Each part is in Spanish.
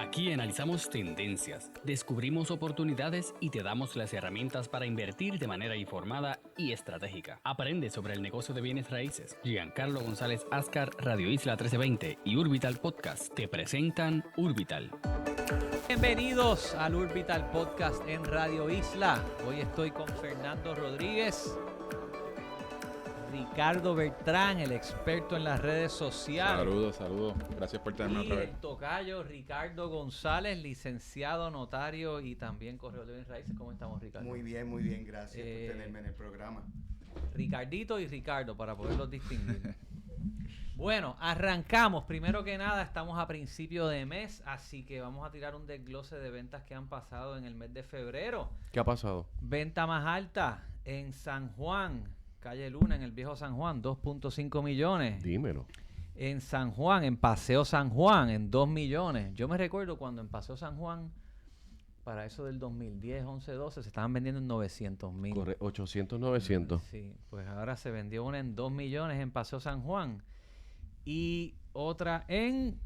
Aquí analizamos tendencias, descubrimos oportunidades y te damos las herramientas para invertir de manera informada y estratégica. Aprende sobre el negocio de bienes raíces. Giancarlo González Ascar, Radio Isla 1320 y Urbital Podcast te presentan Urbital. Bienvenidos al Urbital Podcast en Radio Isla. Hoy estoy con Fernando Rodríguez, Ricardo Bertrán, el experto en las redes sociales. Saludos. Gracias por tenerme otra Y vez. el tocayo Ricardo González, licenciado, notario y también corredor de bienes raíces. ¿Cómo estamos, Ricardo? Muy bien. Gracias por tenerme en el programa. Ricardito y Ricardo, para poderlos distinguir. Bueno, arrancamos. Primero que nada, estamos a principio de mes, así que vamos a tirar un desglose de ventas que han pasado en el mes de febrero. ¿Qué ha pasado? Venta más alta en San Juan, Calle Luna, en el viejo San Juan, 2.5 millones. Dímelo. En San Juan, en Paseo San Juan, en 2 millones. Yo me recuerdo cuando en Paseo San Juan, para eso del 2010, 11, 12, se estaban vendiendo en 900,000. Corre 800, 900. Sí, pues ahora se vendió una en 2 millones en Paseo San Juan. Y otra en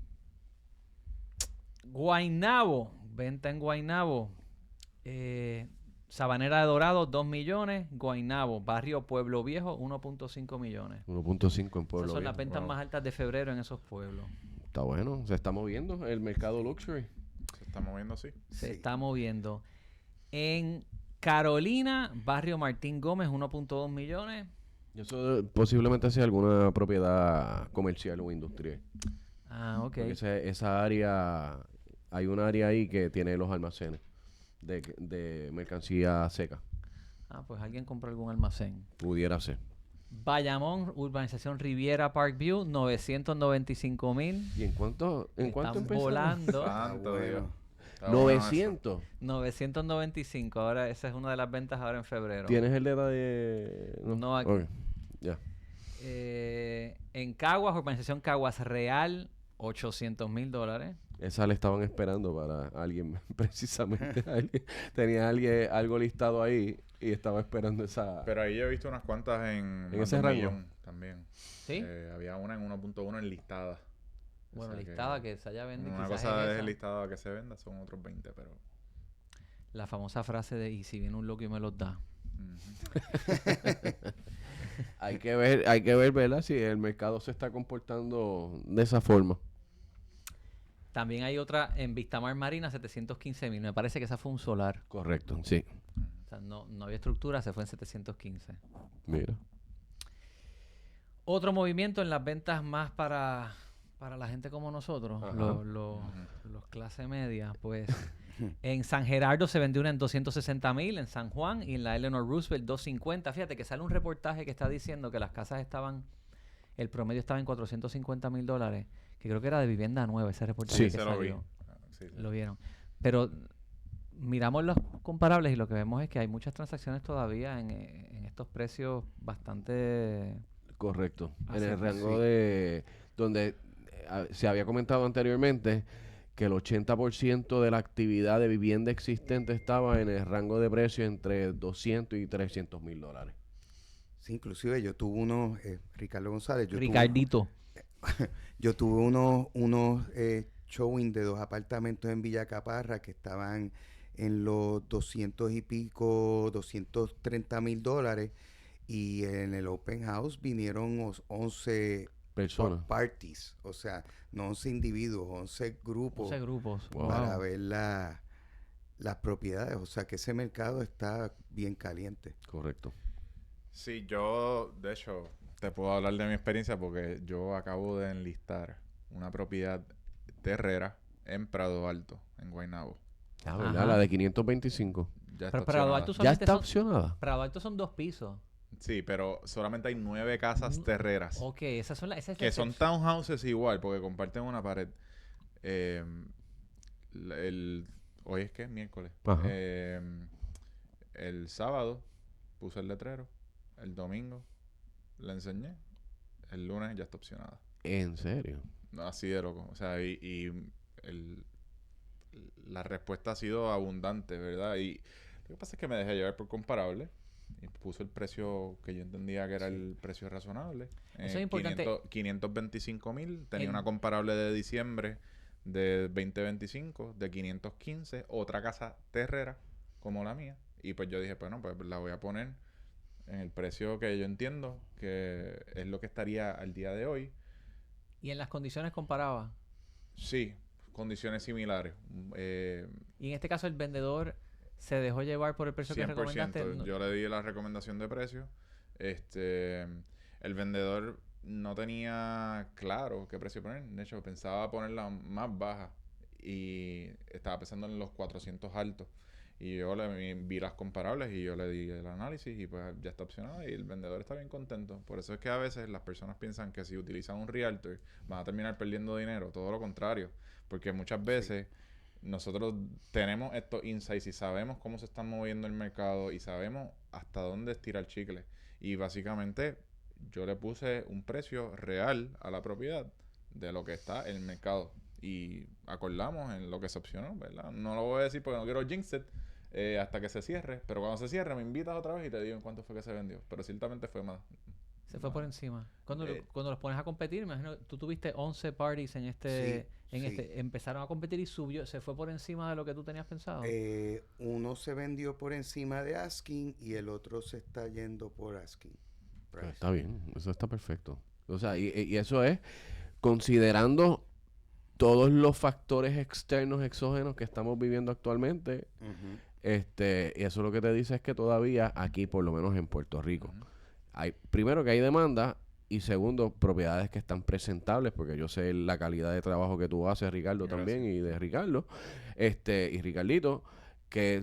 Guaynabo, venta en Guaynabo. Sabanera de Dorado, 2 millones. Guaynabo, barrio Pueblo Viejo, 1.5 millones. 1.5 en Pueblo Esas son las Viejo. ventas Wow. más altas de febrero en esos pueblos. Está bueno. Se está moviendo el mercado luxury. Se está moviendo, sí. Se Sí. está moviendo. En Carolina, barrio Martín Gómez, 1.2 millones. Y eso posiblemente sea alguna propiedad comercial o industrial. Ah, ok. Porque esa área, hay un área ahí que tiene los almacenes de mercancía seca. Ah, pues alguien compró algún almacén. Pudiera ser. Bayamón, urbanización Riviera Parkview, 995,000. ¿Y en cuánto Están empezó? volando. Santo bueno. Dios. Está bueno 900. 995. Ahora, esa es una de las ventas ahora en febrero. ¿Tienes el de No, aquí. Ok, ya. En Caguas, urbanización Caguas Real, $800,000. Esa le estaban esperando para alguien, precisamente. Tenía algo listado ahí y estaba esperando esa... Pero ahí yo he visto unas cuantas en más ese de un rango? millón también. ¿Sí? Había una en 1.1 enlistada. Bueno, O sea listada que se haya vendido. Una quizás cosa en es esa. listada que se venda, son otros 20, pero... La famosa frase de, y si viene un loco y me los da. Hay que ver, ¿verdad? Si el mercado se está comportando de esa forma. También hay otra en Vistamar Marina, 715,000. Me parece que esa fue un solar. Correcto, sí. O sea, no había estructura, se fue en 715. Mira. Otro movimiento en las ventas más para la gente como nosotros, Ajá. los clase media, pues en San Gerardo se vendió una en 260,000, en San Juan, y en la Eleanor Roosevelt 250. Fíjate que sale un reportaje que está diciendo que las casas el promedio estaba en $450,000, que creo que era de vivienda nueva, ese reportaje Sí, que Se lo vi. salió. Sí. Lo vieron. Pero miramos los comparables y lo que vemos es que hay muchas transacciones todavía en estos precios bastante... Correcto. Ah, En sí, el rango sí. de... Donde se había comentado anteriormente que el 80% de la actividad de vivienda existente estaba en el rango de precio entre 200 y 300 mil dólares. Sí, inclusive yo tuve unos, Ricardo González, Ricardito. yo tuve unos showing de 2 apartamentos en Villa Caparra que estaban en los 200 y pico, $230,000, y en el open house vinieron 11 Personas. parties, o sea, no 11 individuos, 11 grupos 11 grupos. Wow. para ver las propiedades, o sea que ese mercado está bien caliente. Correcto. Sí, yo, de hecho, te puedo hablar de mi experiencia porque yo acabo de enlistar una propiedad de Herrera en Prado Alto, en Guaynabo. Ah, ¿verdad? Ajá. La de 525. Ya Pero está Prado opcionada. Alto ¿Ya solamente está son... opcionada? Prado Alto son 2 pisos. Sí, pero solamente hay 9 casas terreras. Ok, esas son esa es la Que son excepción. townhouses igual, porque comparten una pared. Hoy es que es miércoles. Ajá. El sábado puse el letrero. El domingo la enseñé. El lunes ya está opcionada. ¿En serio? Así de loco. O sea, la respuesta ha sido abundante, ¿verdad? Y lo que pasa es que me dejé llevar por comparable. Y puso el precio que yo entendía que era el precio razonable. Eso es importante. 525,000. Tenía En- una comparable de diciembre de 2025, de 515, otra casa terrera como la mía. Y pues yo dije, bueno, pues la voy a poner en el precio que yo entiendo que es lo que estaría al día de hoy. Y en las condiciones comparadas. Sí, condiciones similares. Y en este caso el vendedor se dejó llevar por el precio que 100%. recomendaste. No- Yo le di la recomendación de precio. El vendedor no tenía claro qué precio poner. De hecho, pensaba ponerla más baja y estaba pensando en los 400 altos. Y yo vi las comparables y yo le di el análisis y pues ya está opcionado y el vendedor está bien contento. Por eso es que a veces las personas piensan que si utilizan un realtor van a terminar perdiendo dinero. Todo lo contrario. Porque muchas veces nosotros tenemos estos insights y sabemos cómo se está moviendo el mercado y sabemos hasta dónde estirar el chicle. Y básicamente yo le puse un precio real a la propiedad de lo que está en el mercado. Y acordamos en lo que se opcionó, ¿verdad? No lo voy a decir porque no quiero jinx it hasta que se cierre. Pero cuando se cierre me invitas otra vez y te digo en cuánto fue que se vendió. Pero ciertamente fue más. Se fue por encima. Cuando, Eh, cuando los pones a competir, me imagino, tú tuviste 11 parties en este, empezaron a competir y subió, se fue por encima de lo que tú tenías pensado. Uno se vendió por encima de asking y el otro se está yendo por asking price. Está bien, eso está perfecto. O sea, y eso es considerando todos los factores externos, exógenos que estamos viviendo actualmente. Ujú. Y eso lo que te dice es que todavía aquí, por lo menos en Puerto Rico, Ujú. hay, primero que hay demanda y segundo, propiedades que están presentables, porque yo sé la calidad de trabajo que tú haces, Ricardo, Gracias. también, y de Ricardo, y Ricardito, que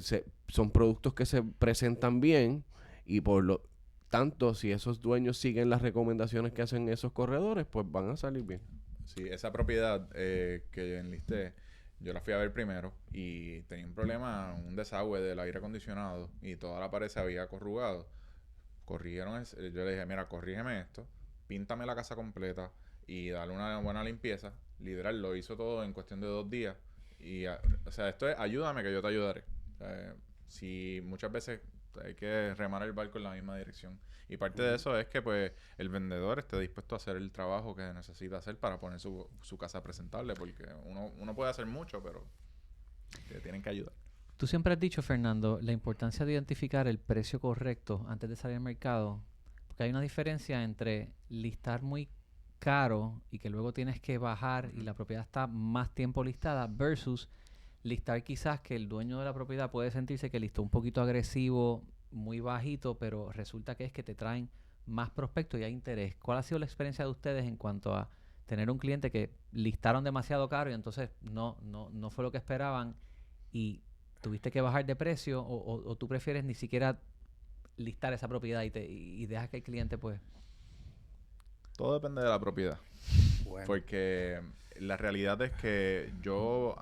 son productos que se presentan bien y por lo tanto, si esos dueños siguen las recomendaciones que hacen esos corredores, pues van a salir bien. Sí, esa propiedad que yo enlisté, yo la fui a ver primero y tenía un problema, un desagüe del aire acondicionado y toda la pared se había corrugado. Yo le dije, mira, corrígeme esto, píntame la casa completa y dale una buena limpieza. Literal, lo hizo todo en cuestión de 2 días. O sea, esto es, ayúdame que yo te ayudaré. O sea, si muchas veces hay que remar el barco en la misma dirección. Y parte de eso es que pues el vendedor esté dispuesto a hacer el trabajo que necesita hacer para poner su casa presentable, porque uno puede hacer mucho, pero te tienen que ayudar. Tú siempre has dicho, Fernando, la importancia de identificar el precio correcto antes de salir al mercado, porque hay una diferencia entre listar muy caro y que luego tienes que bajar y la propiedad está más tiempo listada versus listar quizás que el dueño de la propiedad puede sentirse que listó un poquito agresivo, muy bajito, pero resulta que es que te traen más prospectos y hay interés. ¿Cuál ha sido la experiencia de ustedes en cuanto a tener un cliente que listaron demasiado caro y entonces no fue lo que esperaban y tuviste que bajar de precio o tú prefieres ni siquiera listar esa propiedad y dejas que el cliente pues... Todo depende de la propiedad. Bueno, Porque la realidad es que yo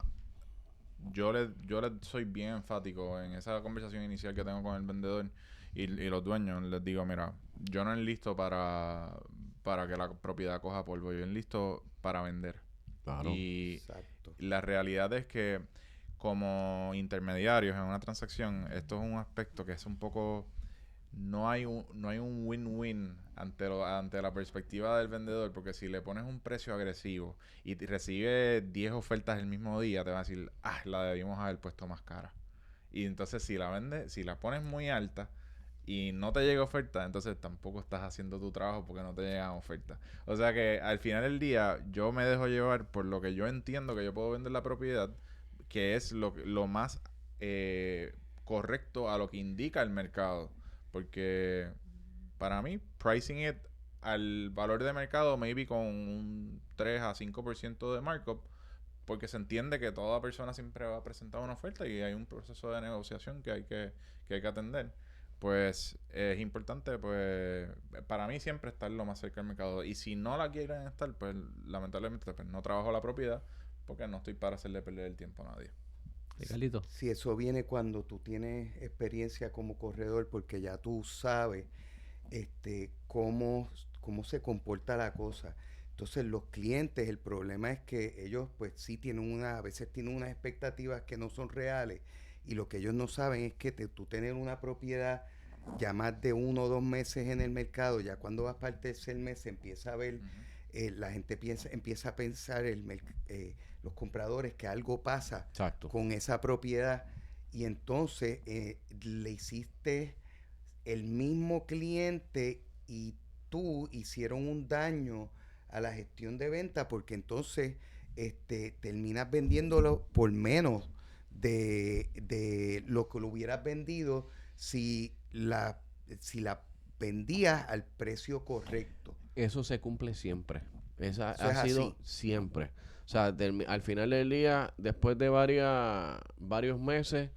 le soy bien enfático en esa conversación inicial que tengo con el vendedor y los dueños. Les digo, mira, yo no enlisto para que la propiedad coja polvo, yo enlisto para vender. Claro. Y exacto. la realidad es que como intermediarios en una transacción, esto es un aspecto que es un poco... No hay un win-win ante la perspectiva del vendedor, porque si le pones un precio agresivo y recibe 10 ofertas el mismo día, te va a decir, la debimos haber puesto más cara. Y entonces si la pones muy alta y no te llega oferta, entonces tampoco estás haciendo tu trabajo porque no te llegan ofertas. O sea que al final del día yo me dejo llevar por lo que yo entiendo que yo puedo vender la propiedad, que es lo más correcto a lo que indica el mercado. Porque para mí, pricing it al valor de mercado, maybe con un 3 a 5% de markup, porque se entiende que toda persona siempre va a presentar una oferta y hay un proceso de negociación que hay que atender. Pues es importante, pues para mí siempre estar lo más cerca del mercado. Y si no la quieren estar, pues lamentablemente pues, no trabajo la propiedad porque no estoy para hacerle perder el tiempo a nadie. Ricardito. Si eso viene cuando tú tienes experiencia como corredor, porque ya tú sabes cómo se comporta la cosa. Entonces los clientes, el problema es que ellos pues sí a veces tienen unas expectativas que no son reales y lo que ellos no saben es que tú tener una propiedad ya más de 1 o 2 meses en el mercado, ya cuando vas para el tercer mes se empieza a ver la gente empieza a pensar, los compradores, que algo pasa Exacto. con esa propiedad, y entonces le hiciste el mismo cliente y tú hicieron un daño a la gestión de venta, porque entonces terminas vendiéndolo por menos de lo que lo hubieras vendido si la vendías al precio correcto. Eso se cumple siempre. Esa Eso es ha sido así. siempre. O sea, al final del día, después de varios meses,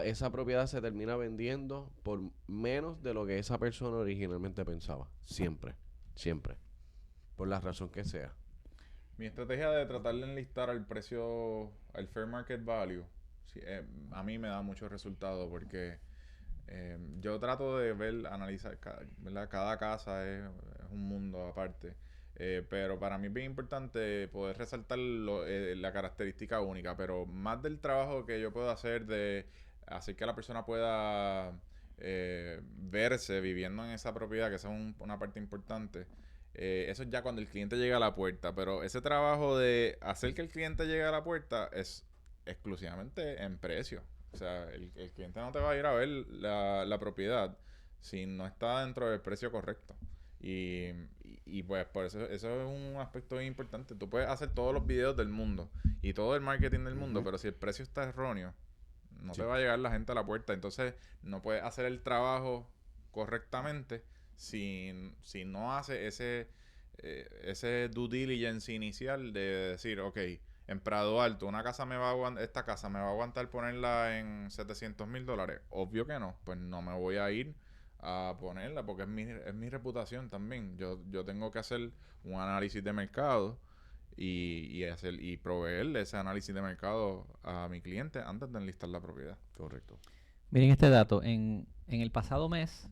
esa propiedad se termina vendiendo por menos de lo que esa persona originalmente pensaba. Siempre. Siempre. Por la razón que sea. Mi estrategia de tratar de enlistar al precio, al fair market value, sí, a mí me da muchos resultados porque yo trato de analizar, ¿verdad? Cada casa es un mundo aparte. Pero para mí es bien importante poder resaltar la característica única, pero más del trabajo que yo puedo hacer de hacer que la persona pueda verse viviendo en esa propiedad, que esa es una parte importante. Eso es ya cuando el cliente llega a la puerta, pero ese trabajo de hacer que el cliente llegue a la puerta es exclusivamente en precio. O sea, el cliente no te va a ir a ver la propiedad si no está dentro del precio correcto. Y pues por eso es un aspecto bien importante. Tú puedes hacer todos los videos del mundo y todo el marketing del mundo, pero si el precio está erróneo, no te va a llegar la gente a la puerta. Entonces no puedes hacer el trabajo correctamente si no hace ese due diligence inicial de decir, ok, en Prado Alto, esta casa me va a aguantar ponerla en $700,000. Obvio que no, pues no me voy a ir a ponerla porque es mi reputación también. Yo tengo que hacer un análisis de mercado y proveerle ese análisis de mercado a mi cliente antes de enlistar la propiedad. Correcto. Miren este dato. En el pasado mes,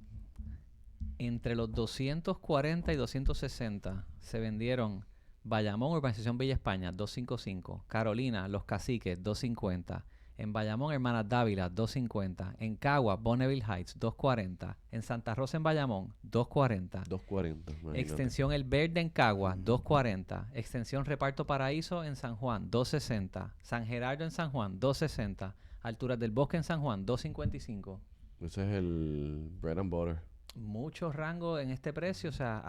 entre los 240 y 260 se vendieron Bayamón, Urbanización Villa España, 255. Carolina, Los Caciques, 250. En Bayamón, Hermanas Dávila, 250. En Cagua, Bonneville Heights, 240. En Santa Rosa, en Bayamón, 240. 240. Imagínate. Extensión El Verde en Cagua, 240. Extensión Reparto Paraíso en San Juan, 260. San Gerardo en San Juan, 260. Alturas del Bosque en San Juan, 255. Ese es el bread and butter. Mucho rango en este precio, o sea,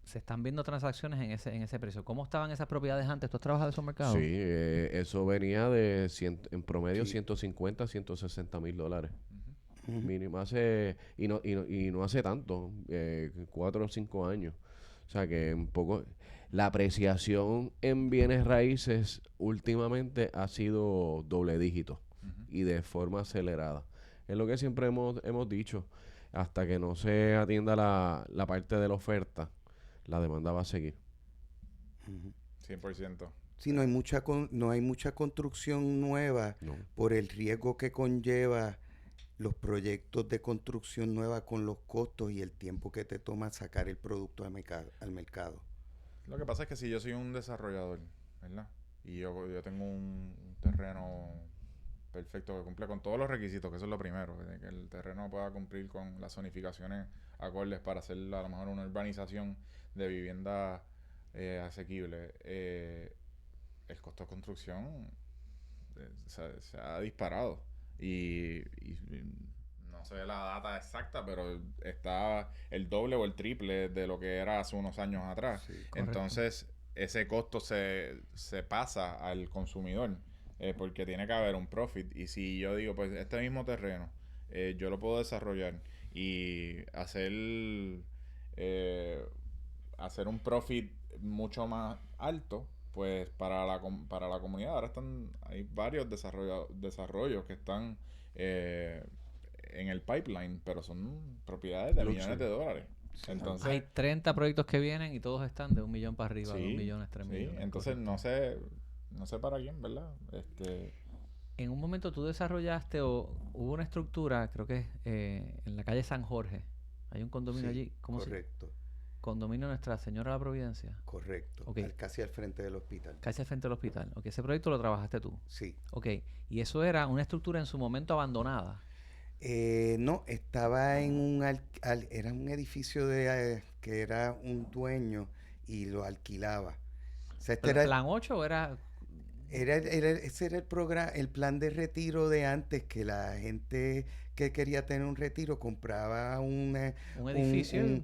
se están viendo transacciones en ese precio. ¿Cómo estaban esas propiedades antes? ¿Tú has trabajado en esos mercados? Sí, eso venía de en promedio Sí. 150, $160,000. Ujú. Mínimo y no hace tanto, 4 o 5 años. O sea que un poco la apreciación en bienes raíces últimamente ha sido doble dígito y de forma acelerada. Es lo que siempre hemos dicho. Hasta que no se atienda la parte de la oferta, la demanda va a seguir. Ujú. 100%. Sí, no hay mucha construcción nueva No. por el riesgo que conlleva los proyectos de construcción nueva con los costos y el tiempo que te toma sacar el producto al mercado. Lo que pasa es que si yo soy un desarrollador, ¿verdad? Y yo tengo un terreno perfecto que cumple con todos los requisitos, que eso es lo primero, que el terreno pueda cumplir con las zonificaciones acordes para hacer a lo mejor una urbanización de vivienda asequible. El costo de construcción se ha disparado y no sé la data exacta, pero está el doble o el triple de lo que era hace unos años atrás. Sí, correcto. Entonces ese costo se pasa al consumidor. Porque tiene que haber un profit. Y si yo digo, pues este mismo terreno, yo lo puedo desarrollar y hacer un profit mucho más alto, pues para la comunidad. Ahora hay varios desarrollos que están en el pipeline, pero son propiedades de millones de dólares. Entonces, Hay 30 proyectos que vienen y todos están de $1 millón para arriba, sí, 2 millones, 3 sí. millones. Entonces correcto. no sé para quién, ¿verdad? En un momento tú desarrollaste o hubo una estructura, creo que en la calle San Jorge. Hay un condominio Sí, allí. ¿Cómo se llama? correcto, Condominio Nuestra Señora de la Providencia. correcto. Ok. Casi al frente del hospital. Casi al frente del hospital. Ok, ese proyecto lo trabajaste tú. Sí. Ok, y eso era una estructura en su momento abandonada. No, estaba en era un edificio que era un dueño y lo alquilaba. O sea, este ¿Pero era, plan 8 o era...? ese era el programa, el plan de retiro de antes, que la gente que quería tener un retiro compraba Un edificio?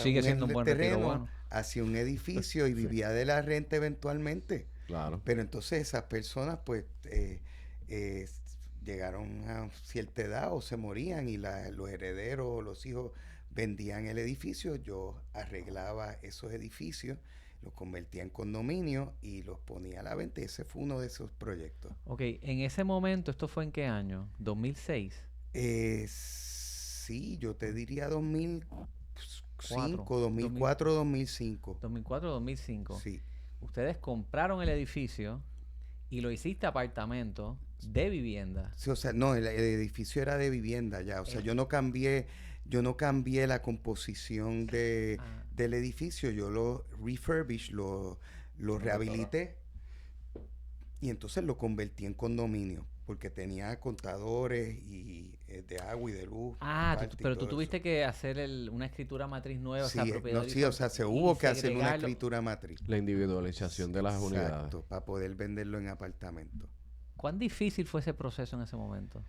Sigue siendo un buen retiro terreno, bueno. hacia un edificio y vivía de la renta eventualmente. Claro. Pero entonces esas personas pues llegaron a cierta edad o se morían y los herederos o los hijos vendían el edificio. Yo arreglaba esos edificios, los convertía en condominio y los ponía a la venta. Y ese fue uno de esos proyectos. Ok, en ese momento, ¿esto fue en qué año? ¿2006? Sí, yo te diría 2005, Cuatro. 2004, 2005. 2004 2005. Sí. Ustedes compraron el edificio y lo hiciste apartamento de vivienda. Sí, o sea, no, el edificio era de vivienda ya. O sea, yo no cambié la composición del edificio. Yo lo refurbish, lo rehabilité y entonces lo convertí en condominio porque tenía contadores y de agua y de luz. Pero tú tuviste que hacer una escritura matriz nueva, Sí, o sea, propiedad sí, o sea, se hubo que hacer una escritura matriz. La individualización de las unidades. Exacto, para poder venderlo en apartamento. ¿Cuán difícil fue ese proceso en ese momento?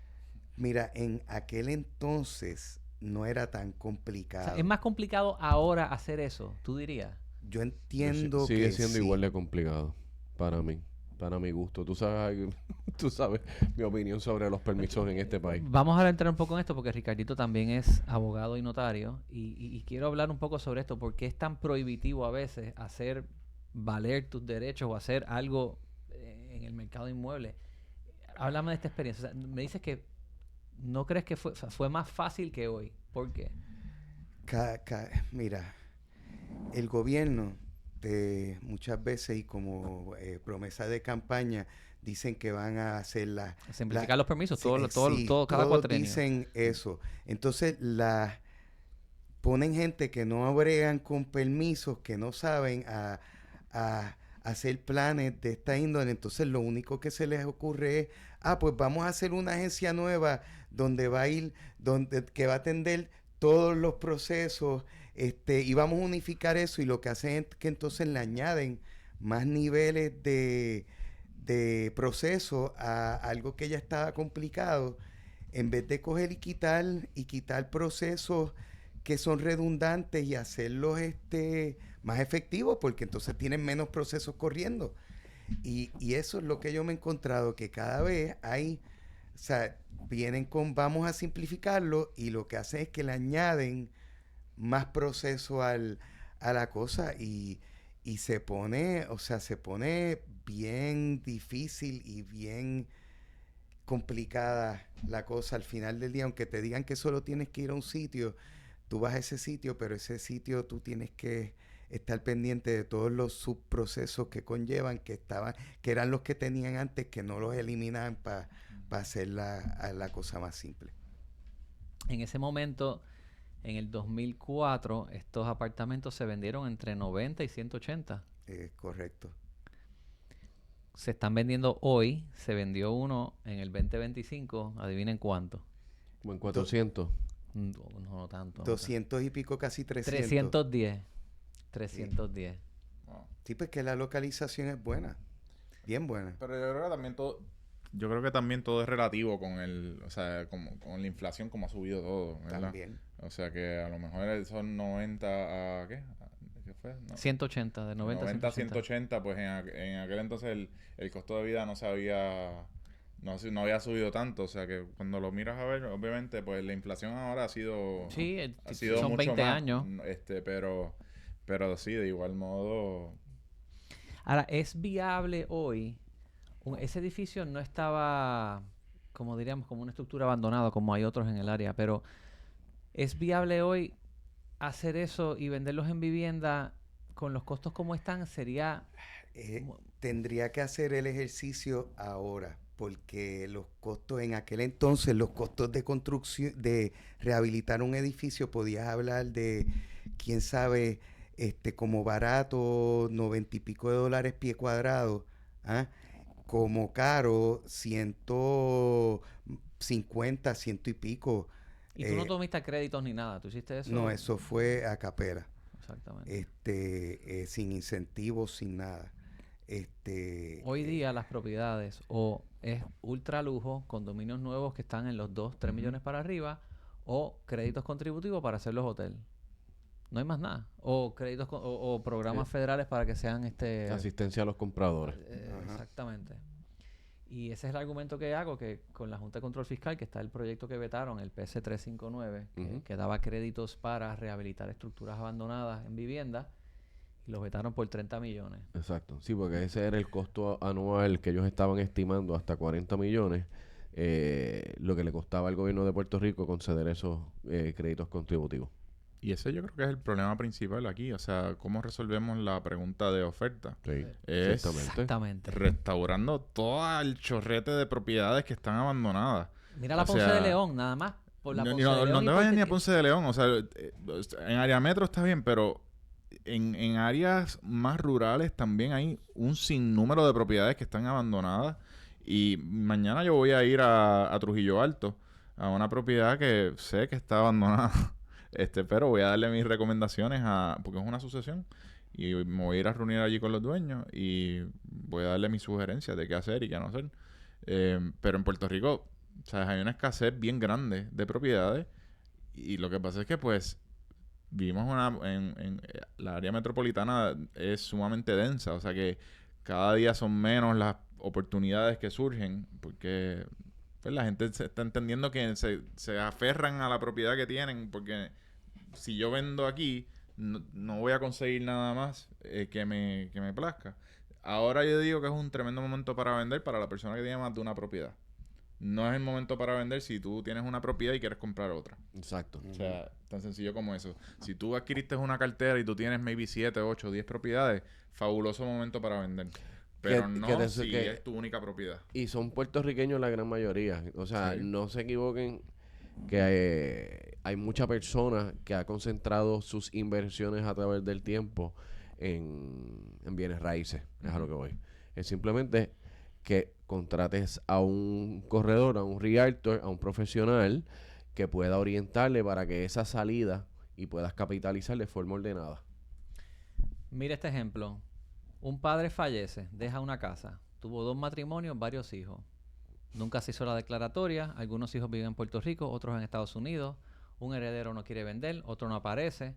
Mira, en aquel entonces no era tan O complicado. sea, ¿es más complicado ahora hacer eso, tú dirías? Yo entiendo Sigue que siendo sí. igual de complicado para mí, para mi gusto. Tú sabes mi opinión sobre los permisos en este país. Vamos a entrar un poco en esto porque Ricardito también es abogado y notario y quiero hablar un poco sobre esto porque es tan prohibitivo a veces hacer valer tus derechos o hacer algo en el mercado inmueble. Háblame de esta experiencia. O sea, me dices que no crees que fue más fácil que hoy. ¿Por qué? Mira, el gobierno muchas veces y como promesa de campaña dicen que van a hacer simplificar los permisos, sí, cada todos cuatrenio. dicen eso. Entonces ponen gente que no bregan con permisos, que no saben a hacer planes de esta índole. Entonces lo único que se les ocurre es, pues vamos a hacer una agencia nueva donde que va a atender todos los procesos, y vamos a unificar eso, y lo que hacen es que entonces le añaden más niveles de proceso a algo que ya estaba complicado, en vez de coger y quitar procesos que son redundantes y hacerlos más efectivos, porque entonces tienen menos procesos corriendo. Y eso es lo que yo me he encontrado, que cada vez o sea, vienen vamos a simplificarlo, y lo que hacen es que le añaden más proceso a la cosa, y se pone bien difícil y bien complicada la cosa al final del día. Aunque te digan que solo tienes que ir a un sitio, tú vas a ese sitio, pero ese sitio tú tienes que estar pendiente de todos los subprocesos que conllevan, que eran los que tenían antes, que no los eliminan para hacer la cosa más simple. En ese momento, en el 2004, estos apartamentos se vendieron entre 90 y 180. Correcto. Se están vendiendo hoy. Se vendió uno en el 2025. Adivinen cuánto. Como en 400. No tanto. 200 y pico, casi 300. 310. 310. Wow. Sí, pues que la localización es buena. Bien buena. Pero yo creo que también todo es relativo con con la inflación, como ha subido todo, ¿verdad? También. O sea que a lo mejor son 90 a ¿qué? ¿Qué fue? No. 180, de 90 a 180, pues en aquel entonces el costo de vida no había subido tanto. O sea que cuando lo miras a ver, obviamente, pues la inflación ahora ha sido son mucho 20 más, años. Pero sí, de igual modo. Ahora, ¿es viable hoy? Ese edificio no estaba, como diríamos, como una estructura abandonada, como hay otros en el área, pero ¿es viable hoy hacer eso y venderlos en vivienda con los costos como están? Tendría que hacer el ejercicio ahora, porque los costos en aquel entonces, los costos de construcción, de rehabilitar un edificio, podías hablar de, quién sabe, como barato, $90 y pico pie cuadrado, como caro, 150, 100 y pico. ¿Y tú no tomaste créditos ni nada? ¿Tú hiciste eso? No, eso fue a capela. O Exactamente. sin incentivos, sin nada. Hoy día las propiedades o es ultra lujo, condominios nuevos que están en los 2, 3 millones para arriba, o créditos contributivos para hacer los hoteles. No hay más nada. O créditos o programas federales para que sean asistencia a los compradores. Exactamente. Y ese es el argumento que hago, que con la Junta de Control Fiscal, que está el proyecto que vetaron, el PS 359, que daba créditos para rehabilitar estructuras abandonadas en vivienda, y los vetaron por 30 millones. Exacto. Sí, porque ese era el costo anual que ellos estaban estimando, hasta 40 millones, lo que le costaba al gobierno de Puerto Rico conceder esos créditos contributivos. Y ese yo creo que es el problema principal aquí. O sea, ¿cómo resolvemos la pregunta de oferta? Sí, Es Exactamente. restaurando todo el chorrete de propiedades que están abandonadas. Mira la O Ponce sea, de León, nada más. Por la No, Ponce de León no y te por vayas ni a Titi- Ponce de León. O sea, en área metro está bien, pero en áreas más rurales también hay un sinnúmero de propiedades que están abandonadas. Y mañana yo voy a ir a Trujillo Alto, a una propiedad que sé que está abandonada. Pero voy a darle mis recomendaciones porque es una sucesión. Y me voy a ir a reunir allí con los dueños y voy a darle mis sugerencias de qué hacer y qué no hacer. Pero en Puerto Rico, ¿sabes? Hay una escasez bien grande de propiedades. Y lo que pasa es que, pues, vivimos en la área metropolitana es sumamente densa. O sea que cada día son menos las oportunidades que surgen porque pues, la gente se está entendiendo que se aferran a la propiedad que tienen porque si yo vendo aquí no voy a conseguir nada más que me plazca. Ahora yo digo que es un tremendo momento para vender para la persona que tiene más de una propiedad. No es el momento para vender si tú tienes una propiedad y quieres comprar otra. Exacto. O sea, tan sencillo como eso. Si tú adquiriste una cartera y tú tienes maybe 7, 8, 10 propiedades, fabuloso momento para vender. Pero si es tu única propiedad. Y son puertorriqueños la gran mayoría. O sea, Sí. no se equivoquen que hay mucha persona que ha concentrado sus inversiones a través del tiempo en bienes raíces. Es a lo que voy. Es simplemente que contrates a un corredor, a un realtor, a un profesional que pueda orientarle para que esa salida y puedas capitalizar de forma ordenada. Mira este ejemplo. Un padre fallece, deja una casa, tuvo 2 matrimonios, varios hijos. Nunca se hizo la declaratoria, algunos hijos viven en Puerto Rico, otros en Estados Unidos. Un heredero no quiere vender, otro no aparece.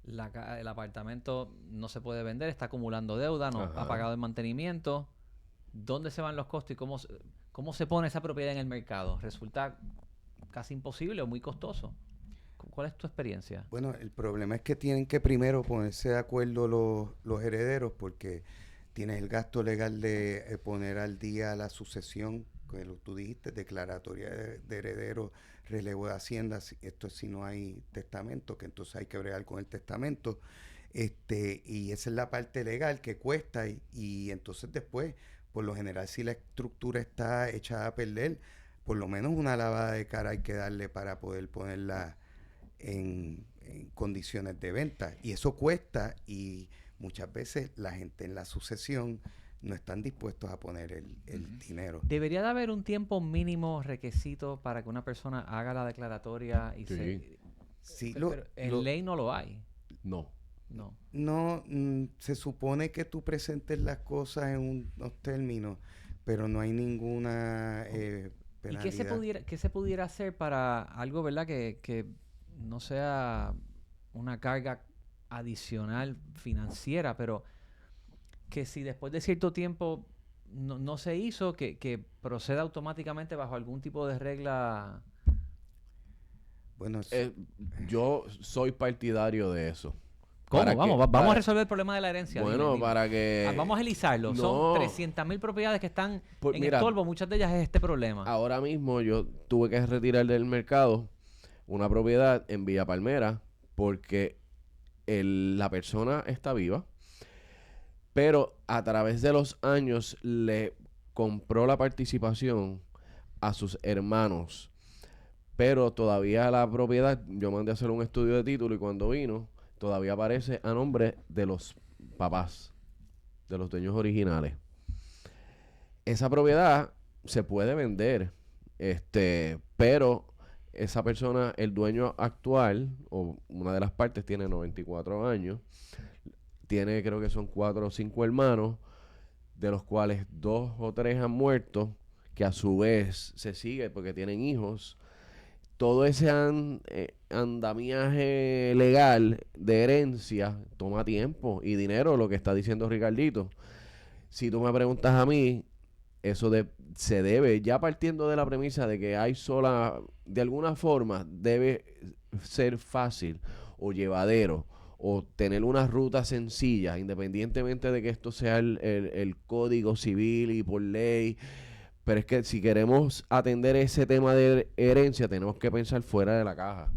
El apartamento no se puede vender, está acumulando deuda, no ha pagado el mantenimiento. ¿Dónde se van los costos y cómo se pone esa propiedad en el mercado? Resulta casi imposible o muy costoso. ¿Cuál es tu experiencia? Bueno, el problema es que tienen que primero ponerse de acuerdo los herederos porque tienes el gasto legal de poner al día la sucesión, que tú dijiste, declaratoria de herederos, relevo de hacienda, esto es si no hay testamento, que entonces hay que bregar con el testamento, y esa es la parte legal que cuesta y entonces después, por lo general, si la estructura está echada a perder, por lo menos una lavada de cara hay que darle para poder ponerla en condiciones de venta. Y eso cuesta y muchas veces la gente en la sucesión no están dispuestos a poner el dinero. ¿Debería de haber un tiempo mínimo requisito para que una persona haga la declaratoria y Sí. Sí, pero en ley no lo hay. No. No. Se supone que tú presentes las cosas en unos términos, pero no hay ninguna penalidad. ¿Y qué se pudiera hacer para algo, verdad, que no sea una carga adicional financiera, pero que si después de cierto tiempo no se hizo, que proceda automáticamente bajo algún tipo de regla? Bueno, Yo soy partidario de eso. ¿Cómo? ¿Para Vamos, qué? vamos a resolver el problema de la herencia. Bueno, Dime. para que... Vamos a agilizarlo. No. Son 300,000 propiedades que están en Mira, estorbo. Muchas de ellas es este problema. ahora mismo yo tuve que retirar del mercado una propiedad en Villa Palmera porque la persona está viva, pero a través de los años le compró la participación a sus hermanos. Pero todavía la propiedad, yo mandé a hacer un estudio de título y cuando vino, todavía aparece a nombre de los papás, de los dueños originales. Esa propiedad se puede vender, pero esa persona, el dueño actual, o una de las partes, tiene 94 años, tiene, creo que son 4 o 5 hermanos, de los cuales 2 o 3 han muerto, que a su vez se sigue porque tienen hijos. Todo ese andamiaje legal de herencia toma tiempo y dinero, lo que está diciendo Ricardito. Si tú me preguntas a mí, se debe, ya partiendo de la premisa de que de alguna forma debe ser fácil o llevadero o tener una ruta sencilla, independientemente de que esto sea el código civil y por ley. Pero es que si queremos atender ese tema de herencia, tenemos que pensar fuera de la caja.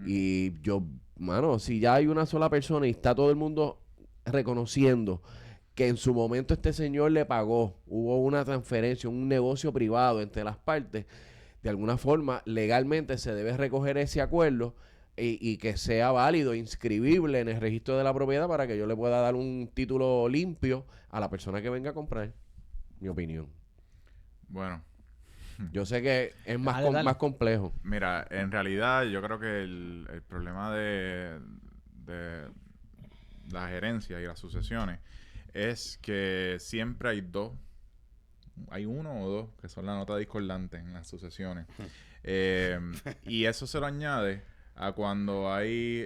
Y mano, si ya hay una sola persona y está todo el mundo reconociendo que en su momento este señor le pagó, hubo una transferencia, un negocio privado entre las partes, de alguna forma legalmente se debe recoger ese acuerdo y que sea válido, inscribible en el registro de la propiedad para que yo le pueda dar un título limpio a la persona que venga a comprar. Mi opinión. Bueno, Yo sé que es más, Dale, dale. más complejo. mira, en realidad yo creo que el problema de las herencias y las sucesiones es que siempre hay uno o dos que son la nota discordante en las sucesiones. Y eso se lo añade a cuando hay,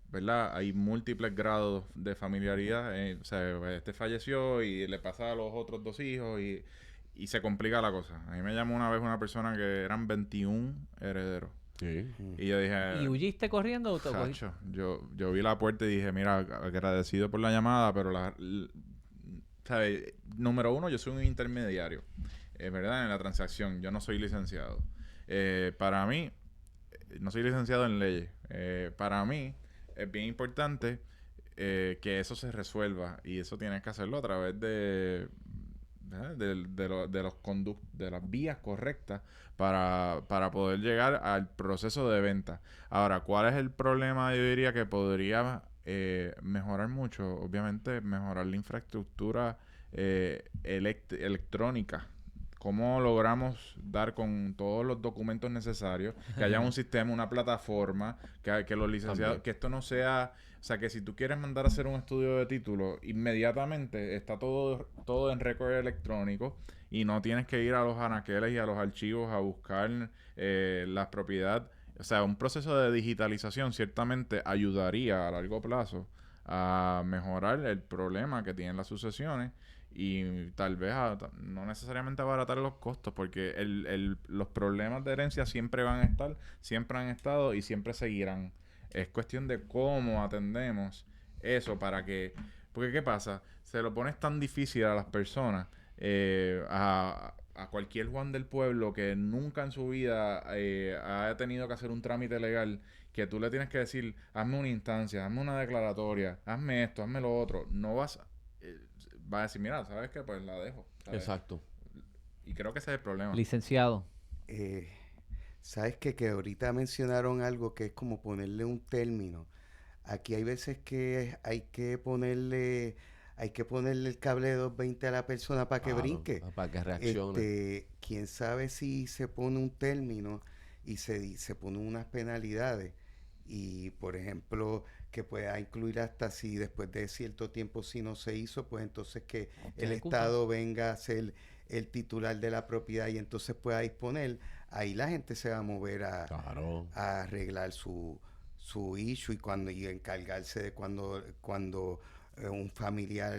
¿verdad? Hay múltiples grados de familiaridad. O sea, este falleció y le pasa a los otros 2 hijos y se complica la cosa. A mí me llamó una vez una persona que eran 21 herederos. Sí. Y yo dije... ¿Y huiste corriendo o te cogiste? Chacho, yo vi la puerta y dije, mira, agradecido por la llamada, pero ¿sabes? Número 1, yo soy un intermediario, ¿verdad? En la transacción. Yo no soy licenciado. Para mí, no soy licenciado en leyes. Para mí, es bien importante que eso se resuelva. Y eso tienes que hacerlo a través de las vías correctas para poder llegar al proceso de venta. Ahora, ¿cuál es el problema? Yo diría que podría mejorar mucho. Obviamente, mejorar la infraestructura electrónica. ¿Cómo logramos dar con todos los documentos necesarios? Que haya un sistema, una plataforma, que los licenciados, También. que esto no sea... O sea, que si tú quieres mandar a hacer un estudio de título, inmediatamente está todo en récord electrónico y no tienes que ir a los anaqueles y a los archivos a buscar la propiedad. O sea, un proceso de digitalización ciertamente ayudaría a largo plazo a mejorar el problema que tienen las sucesiones y tal vez no necesariamente abaratar los costos, porque los problemas de herencia siempre van a estar, siempre han estado y siempre seguirán. Es cuestión de cómo atendemos eso para que... Porque ¿qué pasa? Se lo pones tan difícil a las personas, a cualquier Juan del pueblo que nunca en su vida ha tenido que hacer un trámite legal, que tú le tienes que decir, hazme una instancia, hazme una declaratoria, hazme esto, hazme lo otro. No vas a decir, mira, ¿sabes qué? Pues la dejo. ¿sabes? Exacto. Y creo que ese es el problema. Licenciado. ¿Sabes qué? Que ahorita mencionaron algo que es como ponerle un término. Aquí hay veces que hay que ponerle el cable de 220 a la persona para que Claro, brinque. para que reaccione. Quién sabe si se pone un término y se ponen unas penalidades. Y, por ejemplo, que pueda incluir hasta si después de cierto tiempo si no se hizo, pues entonces que el ejecuta. Estado venga a ser el titular de la propiedad y entonces pueda disponer. Ahí la gente se va a mover Claro. a arreglar su issue y encargarse de cuando un familiar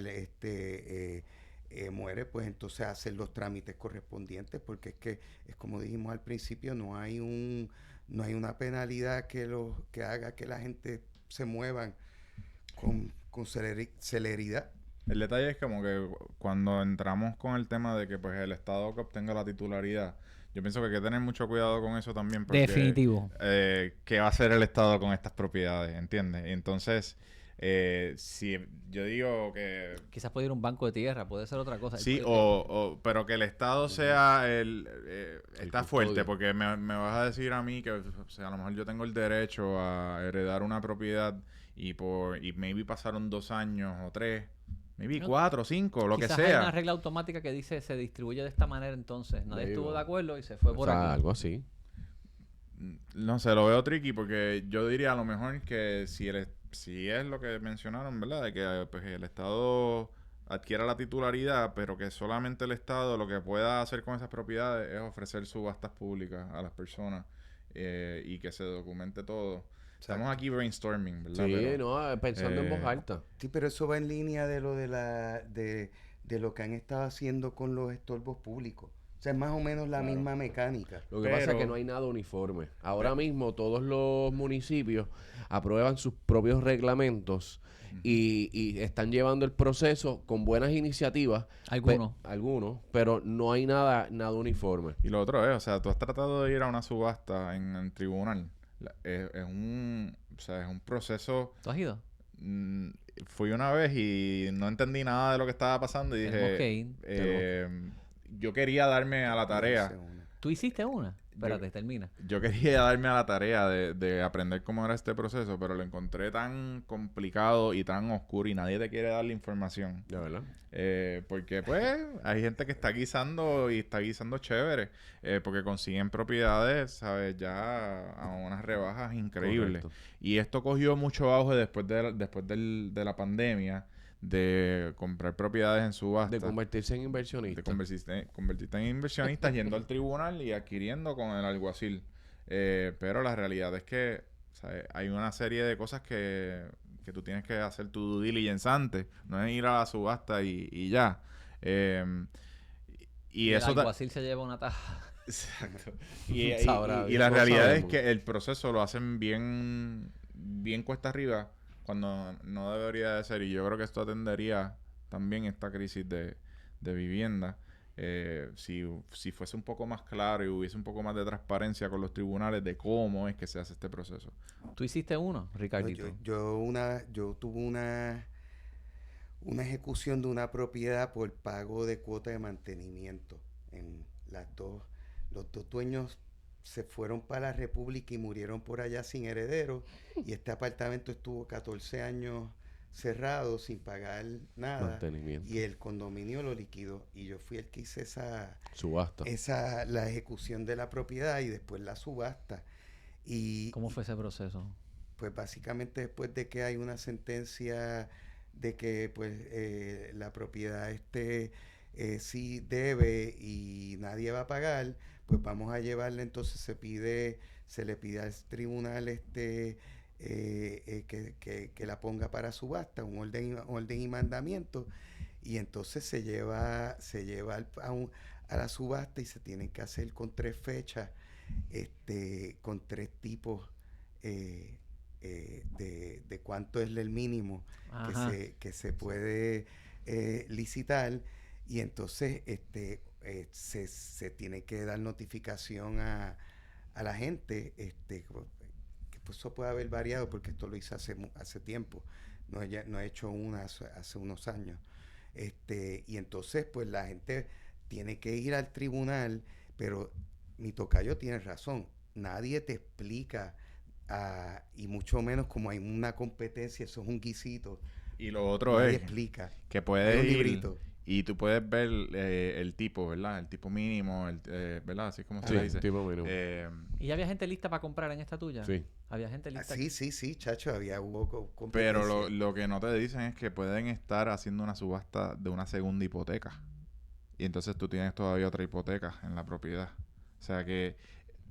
muere, pues entonces hacer los trámites correspondientes, porque es que es como dijimos al principio, no hay una penalidad que haga que la gente se muevan con celeridad. El detalle es como que cuando entramos con el tema de que pues el Estado que obtenga la titularidad, yo pienso que hay que tener mucho cuidado con eso también, porque Definitivo. ¿qué va a hacer el Estado con estas propiedades? ¿Entiendes? Entonces, si yo digo que... Quizás puede ir a un banco de tierra, puede ser otra cosa. Sí, pero que el Estado sea está custodio. fuerte, porque me vas a decir a mí que, o sea, a lo mejor yo tengo el derecho a heredar una propiedad y maybe pasaron 2 años o 3, maybe No, 4 o 5, lo que Quizás hay sea. una regla automática que dice se distribuye de esta manera, entonces nadie Maybe. estuvo de acuerdo y se fue O por sea, aquí. algo así. No sé, lo veo tricky porque yo diría a lo mejor que si es lo que mencionaron, ¿verdad? De que pues, el Estado adquiera la titularidad, pero que solamente el Estado lo que pueda hacer con esas propiedades es ofrecer subastas públicas a las personas y que se documente todo. Estamos aquí brainstorming, ¿verdad? Sí, Pero, no, pensando en voz alta. Sí, pero eso va en línea de lo de lo que han estado haciendo con los estorbos públicos. O sea, es más o menos la Claro. misma mecánica. Lo que pasa es que Pero- no hay nada uniforme. Ahora mismo todos los municipios aprueban sus propios reglamentos y están llevando el proceso con buenas iniciativas. Algunos, pero no hay nada uniforme. Y lo otro es, o sea, tú has tratado de ir a una subasta en tribunal. Es un proceso. ¿Tú has ido? Fui una vez y no entendí nada de lo que estaba pasando y Tenemos que dije, ir. yo quería darme a la tarea. No sé, una. ¿Tú hiciste una? Espérate, termina. Yo quería darme a la tarea de aprender cómo era este proceso, pero lo encontré tan complicado y tan oscuro y nadie te quiere dar la información. ¿De verdad? Porque pues hay gente que está guisando y está guisando chévere, porque consiguen propiedades, ¿sabes? Ya a unas rebajas increíbles. Correcto. Y esto cogió mucho auge después de la pandemia, de comprar propiedades en subasta. De convertirse en De inversionista. convertirte en inversionistas yendo al tribunal y adquiriendo con el alguacil. Pero la realidad es que, ¿sabes? Hay una serie de cosas que tú tienes que hacer tu due diligence antes. No es ir a la subasta y ya. Y el eso... alguacil se lleva una taja. Exacto. Y Sabrá, la no realidad es sabemos. que el proceso lo hacen bien cuesta arriba cuando no debería de ser. Y yo creo que esto atendería también esta crisis de vivienda. Si fuese un poco más claro y hubiese un poco más de transparencia con los tribunales de cómo es que se hace este proceso. ¿Tú hiciste uno, No, Ricardito? yo tuve una ejecución de una propiedad por pago de cuota de mantenimiento. Los dos dueños se fueron para la República y murieron por allá sin herederos. Y este apartamento estuvo 14 años cerrado sin pagar nada. Mantenimiento. Y el condominio lo liquidó. Y yo fui el que hice Subasta. la ejecución de la propiedad y después la subasta. Y, ¿Cómo fue ese proceso? pues básicamente después de que hay una sentencia de que pues la propiedad sí debe y nadie va a pagar, pues vamos a llevarle, entonces se le pide al tribunal que la ponga para subasta, un orden y mandamiento, y entonces se lleva a la subasta y se tienen que hacer con 3 fechas, con 3 tipos de cuánto es el mínimo Ajá. que se puede licitar, y entonces se tiene que dar notificación a la gente, que pues eso puede haber variado porque esto lo hice hace tiempo, no he hecho una hace unos años, y entonces pues la gente tiene que ir al tribunal, pero mi tocayo tiene razón, nadie te explica. Y mucho menos como hay una competencia, eso es un guisito. Y lo otro Nadie es explica. que Hay puedes un ir librito. y tú puedes ver el tipo, ¿verdad? El tipo mínimo, ¿verdad? Así es como se Sí, le dice. tipo mínimo. ¿Y ya había gente lista para comprar en esta tuya? Sí. ¿Había gente lista? Sí, chacho, hubo competencia. Pero lo que no te dicen es que pueden estar haciendo una subasta de una segunda hipoteca. Y entonces tú tienes todavía otra hipoteca en la propiedad. O sea que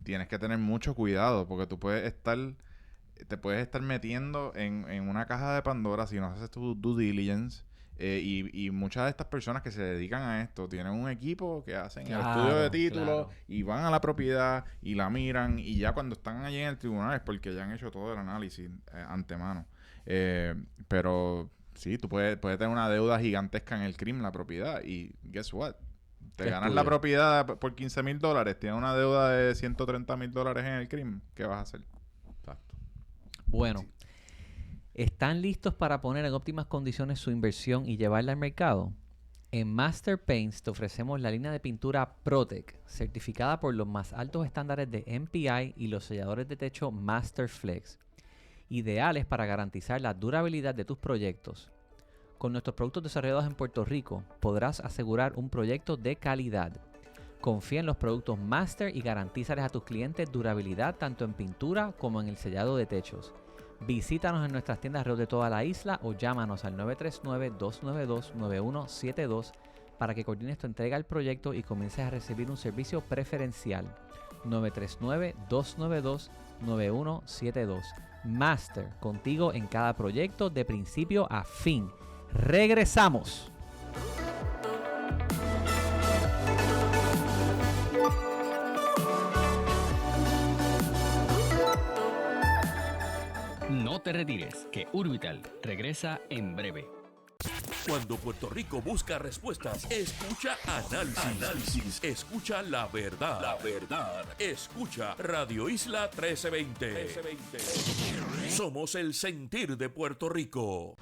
tienes que tener mucho cuidado porque te puedes estar metiendo en una caja de Pandora si no haces tu due diligence. Y muchas de estas personas que se dedican a esto tienen un equipo que hacen el estudio de título Claro. y van a la propiedad y la miran y ya cuando están allí en el tribunal es porque ya han hecho todo el análisis antemano. Pero sí, tú puedes tener una deuda gigantesca en el crimen, la propiedad, y guess what? Te Es ganas tuya. la propiedad por $15,000, tienes una deuda de $130,000 en el crimen, ¿qué vas a hacer? Exacto. Bueno, ¿están listos para poner en óptimas condiciones su inversión y llevarla al mercado? En Master Paints te ofrecemos la línea de pintura Protec, certificada por los más altos estándares de MPI y los selladores de techo Master Flex, ideales para garantizar la durabilidad de tus proyectos. Con nuestros productos desarrollados en Puerto Rico, podrás asegurar un proyecto de calidad. Confía en los productos Master y garantízales a tus clientes durabilidad tanto en pintura como en el sellado de techos. Visítanos en nuestras tiendas alrededor de toda la isla o llámanos al 939-292-9172 para que coordines tu entrega al proyecto y comiences a recibir un servicio preferencial. 939-292-9172. Master, contigo en cada proyecto de principio a fin. Regresamos. No te retires, que Urbital regresa en breve. Cuando Puerto Rico busca respuestas, escucha análisis. Escucha la verdad. Escucha Radio Isla 1320. Somos el sentir de Puerto Rico.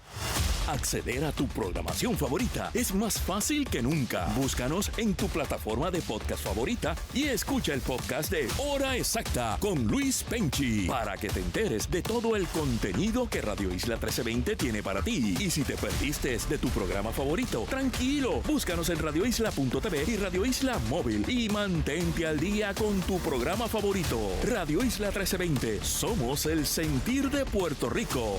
Acceder a tu programación favorita es más fácil que nunca. Búscanos en tu plataforma de podcast favorita y escucha el podcast de Hora Exacta con Luis Penchi para que te enteres de todo el contenido que Radio Isla 1320 tiene para ti. Y si te perdiste de tu programa favorito, tranquilo, búscanos en radioisla.tv y Radio Isla Móvil y mantente al día con tu programa favorito. Radio Isla 1320, somos el sentir de Puerto Rico.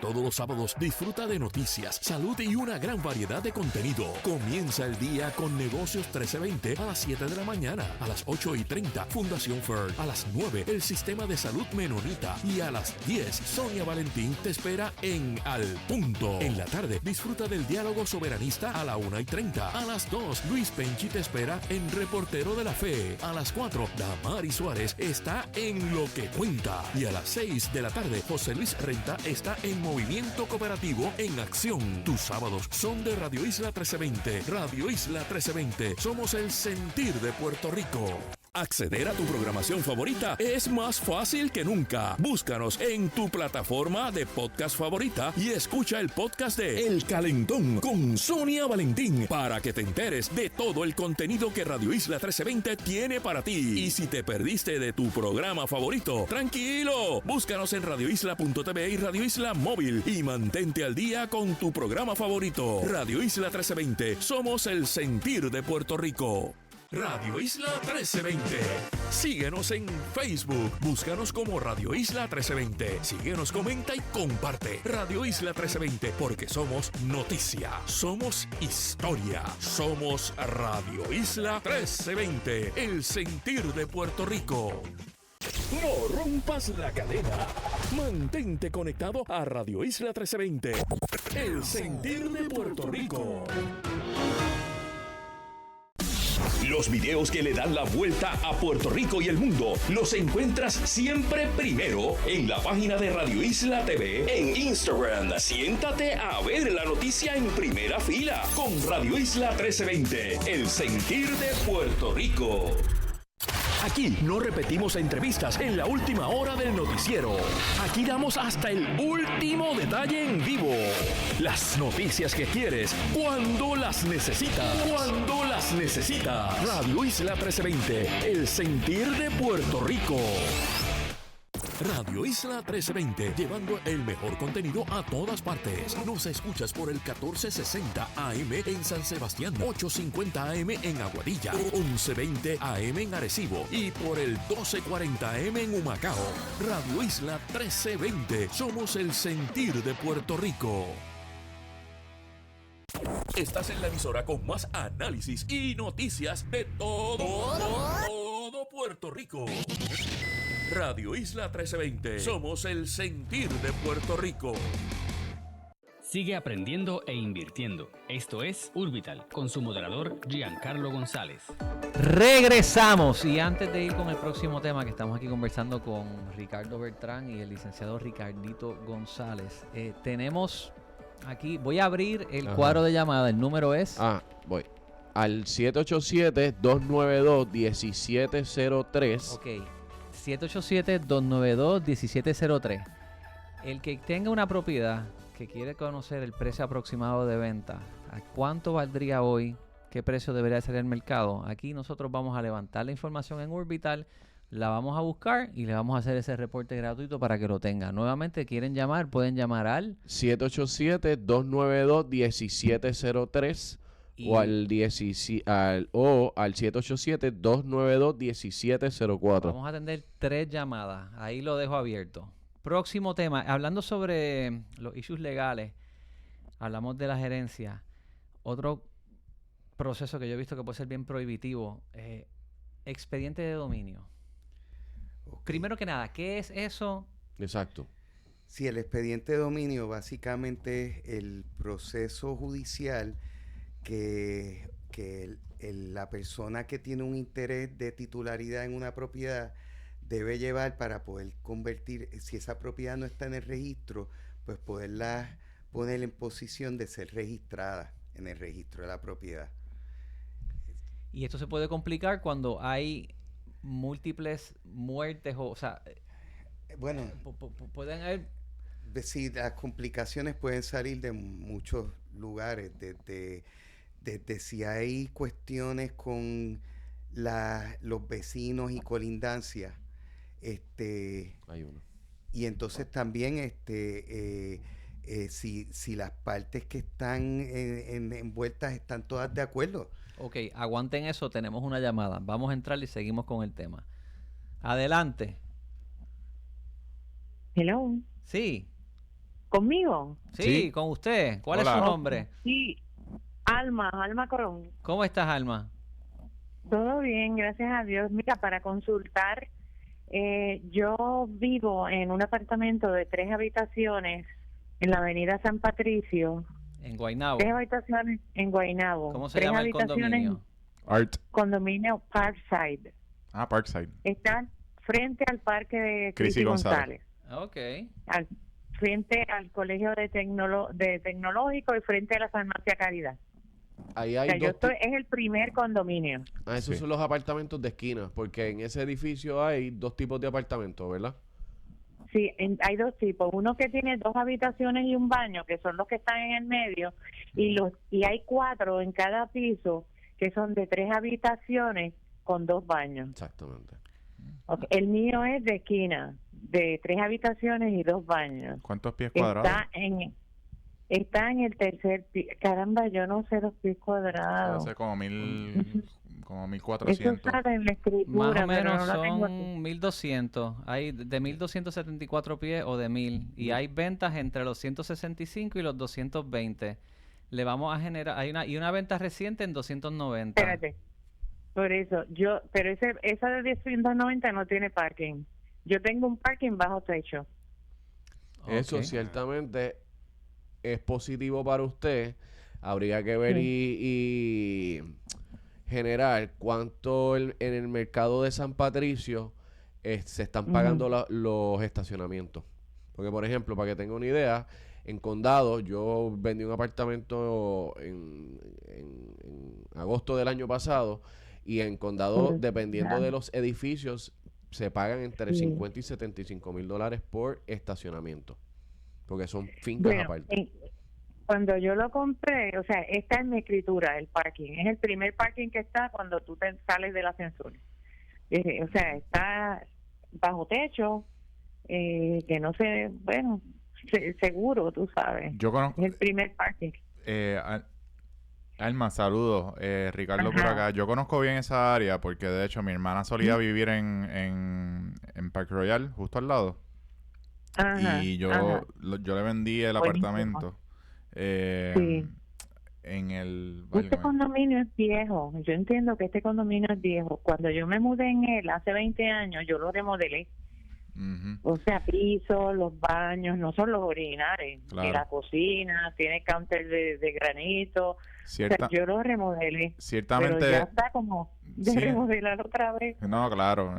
Todos los sábados disfruta de noticias, salud y una gran variedad de contenido. Comienza el día con Negocios 1320 a las 7 de la mañana. A las 8:30, Fundación FERD. A las 9, el Sistema de Salud Menonita. Y a las 10, Sonia Valentín te espera en Al Punto. En la tarde, disfruta del diálogo soberanista a la 1:30. A las 2, Luis Penchi te espera en Reportero de la Fe. A las 4, Damari Suárez está en Lo que Cuenta. Y a las 6 de la tarde, José Luis Renta está en Movimiento Cooperativo en Acción. Tus sábados son de Radio Isla 1320. Radio Isla 1320. Somos el sentir de Puerto Rico. Acceder a tu programación favorita es más fácil que nunca. Búscanos en tu plataforma de podcast favorita y escucha el podcast de El Calentón con Sonia Valentín para que te enteres de todo el contenido que Radio Isla 1320 tiene para ti. Y si te perdiste de tu programa favorito, tranquilo, búscanos en radioisla.tv y Radio Isla Móvil y mantente al día con tu programa favorito. Radio Isla 1320, somos el sentir de Puerto Rico. Radio Isla 1320. Síguenos en Facebook. Búscanos como Radio Isla 1320. Síguenos, comenta y comparte. Radio Isla 1320, porque somos noticia, somos historia, somos Radio Isla 1320, el sentir de Puerto Rico. No rompas la cadena. Mantente conectado a Radio Isla 1320, el sentir de Puerto Rico. Los videos que le dan la vuelta a Puerto Rico y el mundo los encuentras siempre primero en la página de Radio Isla TV en Instagram. Siéntate a ver la noticia en primera fila con Radio Isla 1320, el sentir de Puerto Rico. Aquí no repetimos entrevistas en la última hora del noticiero. Aquí damos hasta el último detalle en vivo. Las noticias que quieres cuando las necesitas. Cuando las necesitas. Radio Isla 1320, el sentir de Puerto Rico. Radio Isla 1320, llevando el mejor contenido a todas partes. Nos escuchas por el 1460 AM en San Sebastián, 850 AM en Aguadilla, 1120 AM en Arecibo y por el 1240 AM en Humacao. Radio Isla 1320, somos el sentir de Puerto Rico. Estás en la emisora con más análisis y noticias de todo Puerto Rico. Radio Isla 1320. Somos el sentir de Puerto Rico. Sigue aprendiendo e invirtiendo. Esto es Urbital, con su moderador Giancarlo González. Regresamos. Y antes de ir con el próximo tema, que estamos aquí conversando con Ricardo Bertrán y el licenciado Ricardito González, tenemos aquí, voy a abrir el cuadro de llamada. El número es... Voy. Al 787-292-1703. Ok. 787-292-1703. El que tenga una propiedad que quiere conocer el precio aproximado de venta, ¿a cuánto valdría hoy? ¿Qué precio debería ser el mercado? Aquí nosotros vamos a levantar la información en Urbital, la vamos a buscar y le vamos a hacer ese reporte gratuito para que lo tenga. Nuevamente, quieren llamar, pueden llamar al 787-292-1703 Y O al 787-292-1704. vamos a atender 3 llamadas. Ahí lo dejo abierto. Próximo tema. Hablando sobre los issues legales, hablamos de la gerencia. Otro proceso que yo he visto que puede ser bien prohibitivo. Expediente de dominio. Ok. Primero que nada, ¿qué es eso? Exacto. Sí, el expediente de dominio básicamente es el proceso judicial que la persona que tiene un interés de titularidad en una propiedad debe llevar para poder convertir, si esa propiedad no está en el registro, pues poderla poner en posición de ser registrada en el registro de la propiedad. Y esto se puede complicar cuando hay múltiples muertes o sea, Bueno, pueden haber... sí, las complicaciones pueden salir de muchos lugares, desde si hay cuestiones con los vecinos y colindancias, Hay uno. y entonces también si las partes que están envueltas están todas de acuerdo. Ok, aguanten eso, tenemos una llamada. Vamos a entrar y seguimos con el tema. Adelante. Hello, Sí, ¿conmigo? sí, Sí. con usted. ¿Cuál Hola. es su nombre? Sí, Alma Corón. ¿Cómo estás, Alma? Todo bien, gracias a Dios. Mira, para consultar, yo vivo en un apartamento de 3 habitaciones en la avenida San Patricio. En Guaynabo. 3 habitaciones en Guaynabo. ¿Cómo se 3 llama el habitaciones condominio? Art. Condominio Parkside. Parkside. Está frente al parque de Cristi Cristi González. González. Ok. Frente al colegio de tecnológico y frente a la farmacia Caridad. Ahí O hay sea, yo dos. es el primer condominio. Esos Sí. son los apartamentos de esquina, porque en ese edificio hay 2 tipos de apartamentos, ¿verdad? Sí, hay 2 tipos. Uno que tiene 2 habitaciones y un baño, que son los que están en el medio, y hay 4 en cada piso, que son de 3 habitaciones con 2 baños. Exactamente. Okay. El mío es de esquina, de 3 habitaciones y 2 baños. ¿Cuántos pies cuadrados? Está en el tercer piso. Caramba, yo no sé los pies Debe cuadrados. ser como Eso 1400. sale en la Más escritura, o pero menos no la tengo aquí. son 1200. Hay de 1274 pies o de 1000. Y hay ventas entre los 165 y los 220. Le vamos a generar... Hay una venta reciente en 290. Espérate. Por eso, pero esa de 290 no tiene parking. Yo tengo un parking bajo techo. Eso Ok. ciertamente es positivo para usted. Habría que ver y generar cuánto en el mercado de San Patricio se están pagando los estacionamientos. Porque, por ejemplo, para que tenga una idea, en Condado yo vendí un apartamento en agosto del año pasado, y en Condado, dependiendo de los edificios, se pagan entre 50 y 75 mil dólares por estacionamiento, porque son fincas Bueno, aparte. cuando yo lo compré, o sea, está en mi escritura el parking. Es el primer parking que está cuando tú te sales del ascensor. O sea, está bajo techo, que no sé, bueno, seguro, tú sabes. Yo conozco. Es el primer parking. Alma, saludos. Ricardo por Ajá. acá. Yo conozco bien esa área porque de hecho mi hermana solía vivir en Park Royal, justo al lado. Ajá, Y yo, ajá. yo le vendí el Buenísimo. apartamento. Sí. En el... Este válgame. condominio es viejo. Yo entiendo que este condominio es viejo. Cuando yo me mudé en él hace 20 años, yo lo remodelé. Ujú. O sea, pisos, los baños, no son los originales. Claro. Y la cocina, tiene counter de granito. O Cierta- sea, yo lo remodelé. ciertamente... Pero ya está como de Sí. remodelar otra vez. No, claro,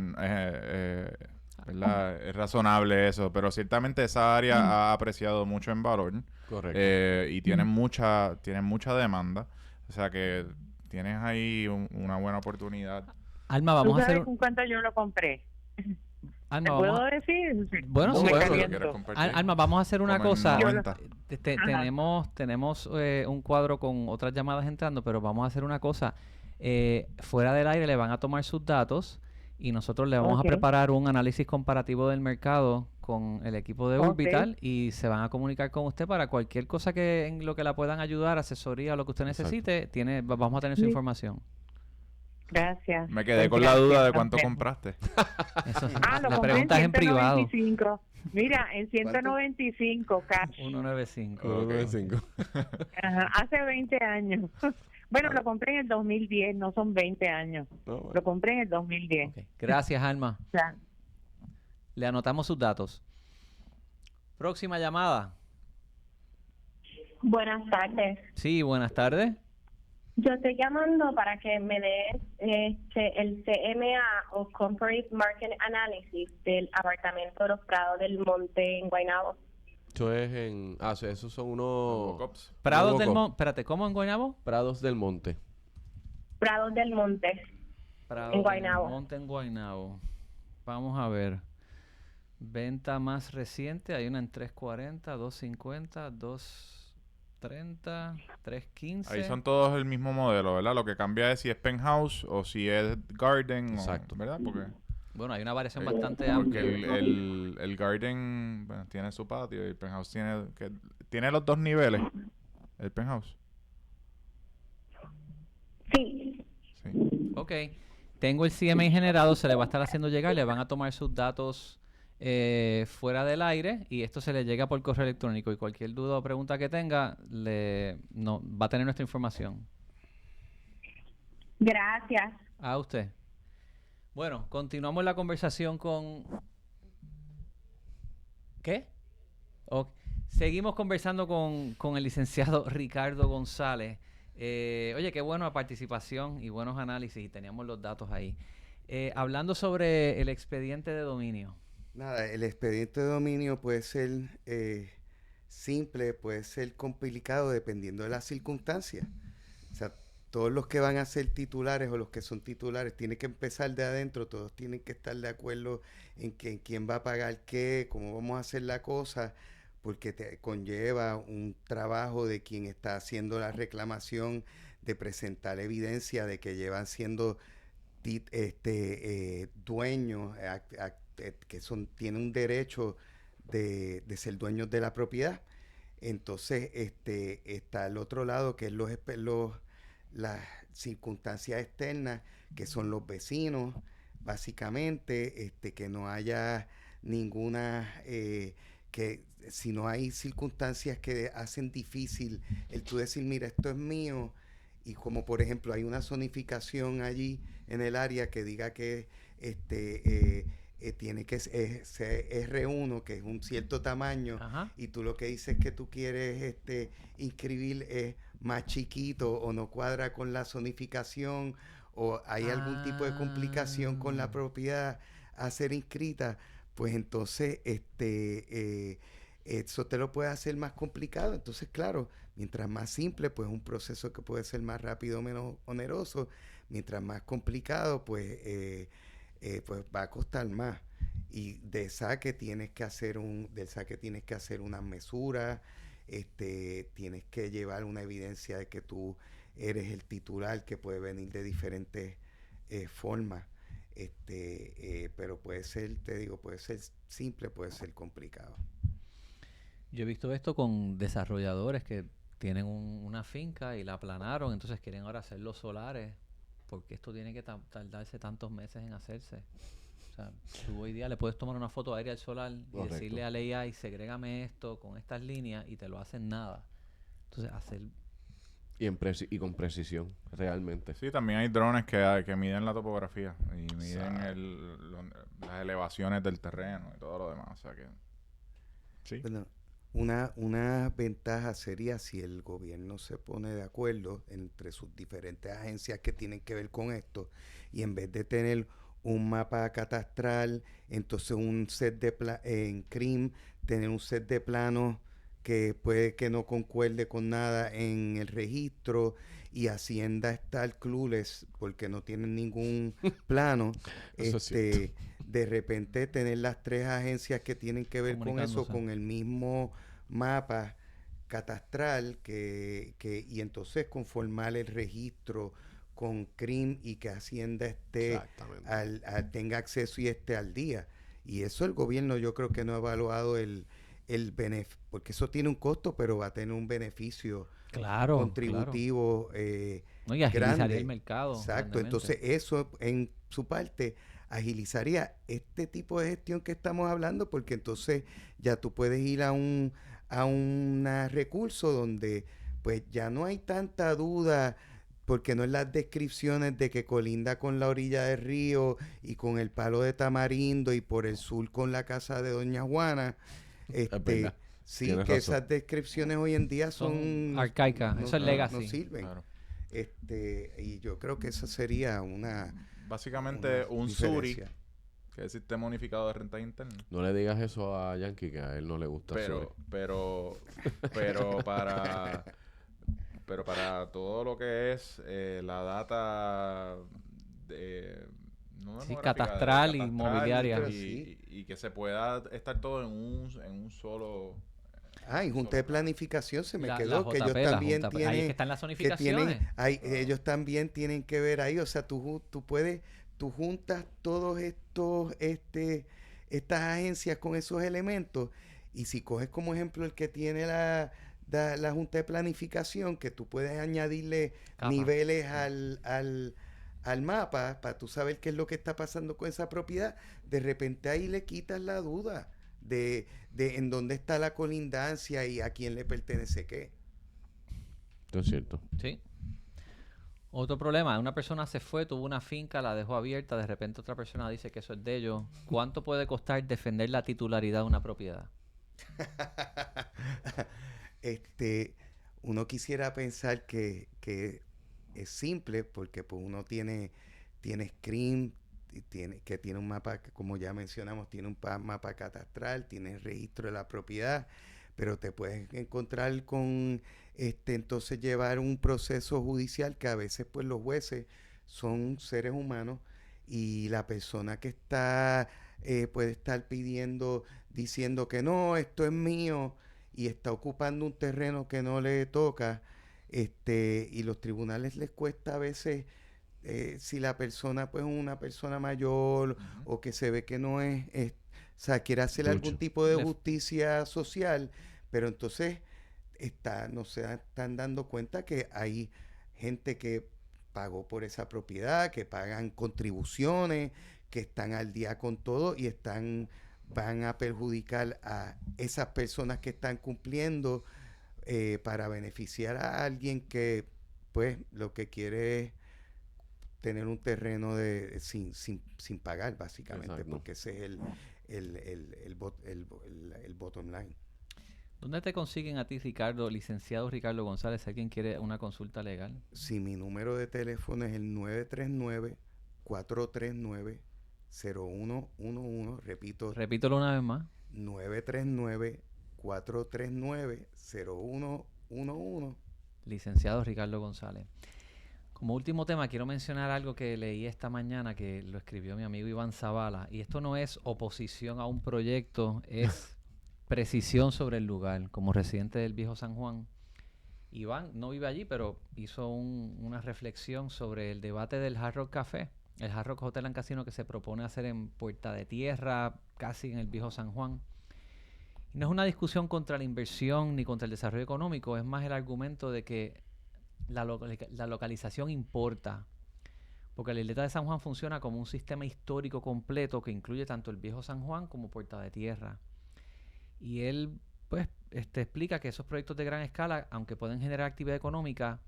¿verdad? Es razonable eso, pero ciertamente esa área ha apreciado mucho en valor Correcto. y tienen mucha demanda, o sea que tienes ahí una buena oportunidad. Alma, ¿Tú vamos a sabes hacer... con cuánto yo lo compré? Alma, ¿Te vamos puedo a... decir? Bueno, ¿O sí. me Bueno, caliento? ¿Quieres compartir? Alma, vamos a hacer una Como en cosa. 90. Ajá. Tenemos un cuadro con otras llamadas entrando, pero vamos a hacer una cosa. Fuera del aire le van a tomar sus datos y nosotros le vamos Ok. a preparar un análisis comparativo del mercado con el equipo de Ok. Orbital y se van a comunicar con usted para cualquier cosa que en lo que la puedan ayudar, asesoría o lo que usted Exacto. necesite, vamos a tener su Sí. información. Gracias. Me quedé Pues con la duda de gracias, cuánto nos vemos. compraste. Eso, Lo la compré pregunta es en privado. 195. Mira, en 195 cash. 195. Ok. 195. Ajá, hace 20 años. Bueno, lo compré en el 2010, no son 20 años. No, bueno. Lo compré en el 2010. Ok. Gracias, Alma. O sea, Le anotamos sus datos. Próxima llamada. Buenas tardes. Sí, buenas tardes. Yo estoy llamando para que me des el CMA o Corporate Market Analysis del apartamento de los Prados del Monte en Guaynabo. Eso es en... esos son unos... Cops. Prados del Monte. Monte. Espérate, ¿cómo en Guaynabo? Prados del Monte. Prados del Monte. Prados En del Guaynabo. Monte en Guaynabo. Vamos a ver. Venta más reciente. Hay una en 340, 250, 230, 315. Ahí son todos el mismo modelo, ¿verdad? Lo que cambia es si es penthouse o si es garden. Exacto. ¿Verdad? Porque Bueno, hay una variación Sí, bastante porque amplia. el garden bueno, tiene su patio y el penthouse tiene los dos niveles. El penthouse. Sí. Sí. Ok. Tengo el CMA generado, se le va a estar haciendo llegar, le van a tomar sus datos fuera del aire y esto se le llega por correo electrónico y cualquier duda o pregunta que tenga va a tener nuestra información. Gracias. A usted. Bueno, continuamos la conversación con... ¿Qué? Ok. Seguimos conversando con el licenciado Ricardo González. Oye, qué buena participación y buenos análisis y teníamos los datos ahí. Hablando sobre el expediente de dominio. Nada, el expediente de dominio puede ser simple, puede ser complicado dependiendo de las circunstancias. O sea, todos los que van a ser titulares o los que son titulares tienen que empezar de adentro, todos tienen que estar de acuerdo en quién va a pagar qué, cómo vamos a hacer la cosa, porque te conlleva un trabajo de quien está haciendo la reclamación, de presentar evidencia de que llevan siendo dueños, que tienen un derecho de ser dueños de la propiedad. Entonces, está al otro lado, que es las circunstancias externas, que son los vecinos, básicamente, que no haya ninguna, que si no hay circunstancias que hacen difícil el tú decir, mira, esto es mío, y como por ejemplo hay una zonificación allí en el área que diga que tiene que ser R1, que es un cierto tamaño, Ajá. y tú lo que dices que tú quieres inscribir es más chiquito o no cuadra con la zonificación o hay algún tipo de complicación con la propiedad a ser inscrita, pues entonces eso te lo puede hacer más complicado. Entonces, claro, mientras más simple, pues un proceso que puede ser más rápido, menos oneroso. Mientras más complicado, pues va a costar más. Y del saque tienes que hacer unas mesuras, tienes que llevar una evidencia de que tú eres el titular, que puede venir de diferentes formas. Pero puede ser, te digo, puede ser simple, puede ser complicado. Yo he visto esto con desarrolladores que tienen una finca y la aplanaron, entonces quieren ahora hacer los solares, porque esto tiene que tardarse tantos meses en hacerse. O sea, tú hoy día le puedes tomar una foto aérea al solar y Correcto. decirle al AI, segrégame esto con estas líneas y te lo hacen nada. Entonces, hacer... Y con precisión, realmente. Sí, también hay drones que miden la topografía y miden las elevaciones del terreno y todo lo demás. O sea que... Sí. Bueno, una ventaja sería si el gobierno se pone de acuerdo entre sus diferentes agencias que tienen que ver con esto y en vez de tener un mapa catastral, entonces un set en CRIM, tener un set de planos que puede que no concuerde con nada en el registro y Hacienda estar clueless porque no tienen ningún plano. Eso es cierto. De repente tener las tres agencias que tienen que ver con eso, Comunicándose. con el mismo mapa catastral y entonces conformar el registro con CRIM y que Hacienda esté Exactamente. tenga acceso y esté al día. Y eso el gobierno yo creo que no ha evaluado el beneficio, porque eso tiene un costo, pero va a tener un beneficio Claro, contributivo no, y agilizaría grande. el mercado. Exacto, grandemente. entonces eso en su parte agilizaría este tipo de gestión que estamos hablando, porque entonces ya tú puedes ir a un recurso donde pues ya no hay tanta duda, porque no es las descripciones de que colinda con la orilla del río y con el palo de tamarindo y por el sur con la casa de Doña Juana. verdad. Sí, Tienes que razón. esas descripciones hoy en día son arcaicas, eso es legacy. no sirven. Claro. Y yo creo que esa sería una Básicamente una un SURI, diferencia. que es el Sistema Unificado de Renta Interna. No le digas eso a Yankee, que a él no le gusta Pero para todo lo que es la data no Sí, demográfica, catastral y mobiliaria. y que se pueda estar todo en un solo Y Junta de Planificación se me La quedó, que ellos JP, la también Junta, ahí tienen, es que están las que zonificaciones. ellos también tienen que ver ahí, o sea, tú juntas todos estas agencias con esos elementos, y si coges como ejemplo el que tiene la Junta de Planificación, que tú puedes añadirle Capa. niveles al mapa para tú saber qué es lo que está pasando con esa propiedad, de repente ahí le quitas la duda de en dónde está la colindancia y a quién le pertenece qué. Esto es cierto. Sí. Otro problema, una persona se fue, tuvo una finca, la dejó abierta, de repente otra persona dice que eso es de ellos. ¿Cuánto puede costar defender la titularidad de una propiedad? Uno quisiera pensar que es simple, porque pues uno tiene SCRIM, tiene un mapa, que, como ya mencionamos, tiene un mapa catastral, tiene el registro de la propiedad, pero te puedes encontrar con entonces llevar un proceso judicial, que a veces pues los jueces son seres humanos, y la persona que está puede estar diciendo que no, esto es mío, y está ocupando un terreno que no le toca, y los tribunales les cuesta a veces, si la persona pues es una persona mayor, o que se ve que no o sea, quiere hacer algún tipo de justicia social, pero entonces no se están dando cuenta que hay gente que pagó por esa propiedad, que pagan contribuciones, que están al día con todo, y van a perjudicar a esas personas que están cumpliendo para beneficiar a alguien que pues lo que quiere es tener un terreno sin pagar, básicamente. Exacto. Porque ese es el bottom line. ¿Dónde te consiguen a ti, Ricardo, licenciado Ricardo González, si alguien quiere una consulta legal? Sí, mi número de teléfono es el 939-439-0111. Repítelo una vez más. 939-439-0111. Licenciado Ricardo González. Como último tema, quiero mencionar algo que leí esta mañana, que lo escribió mi amigo Iván Zavala, y esto no es oposición a un proyecto, es precisión sobre el lugar. Como residente del Viejo San Juan, Iván no vive allí, pero hizo una reflexión sobre el debate del Hard Rock Café, el Hard Rock Hotel and Casino, que se propone hacer en Puerta de Tierra, casi en el Viejo San Juan. Y no es una discusión contra la inversión ni contra el desarrollo económico, es más el argumento de que la localización importa, porque la isleta de San Juan funciona como un sistema histórico completo que incluye tanto el Viejo San Juan como Puerta de Tierra. Y él pues explica que esos proyectos de gran escala, aunque pueden generar actividad económica,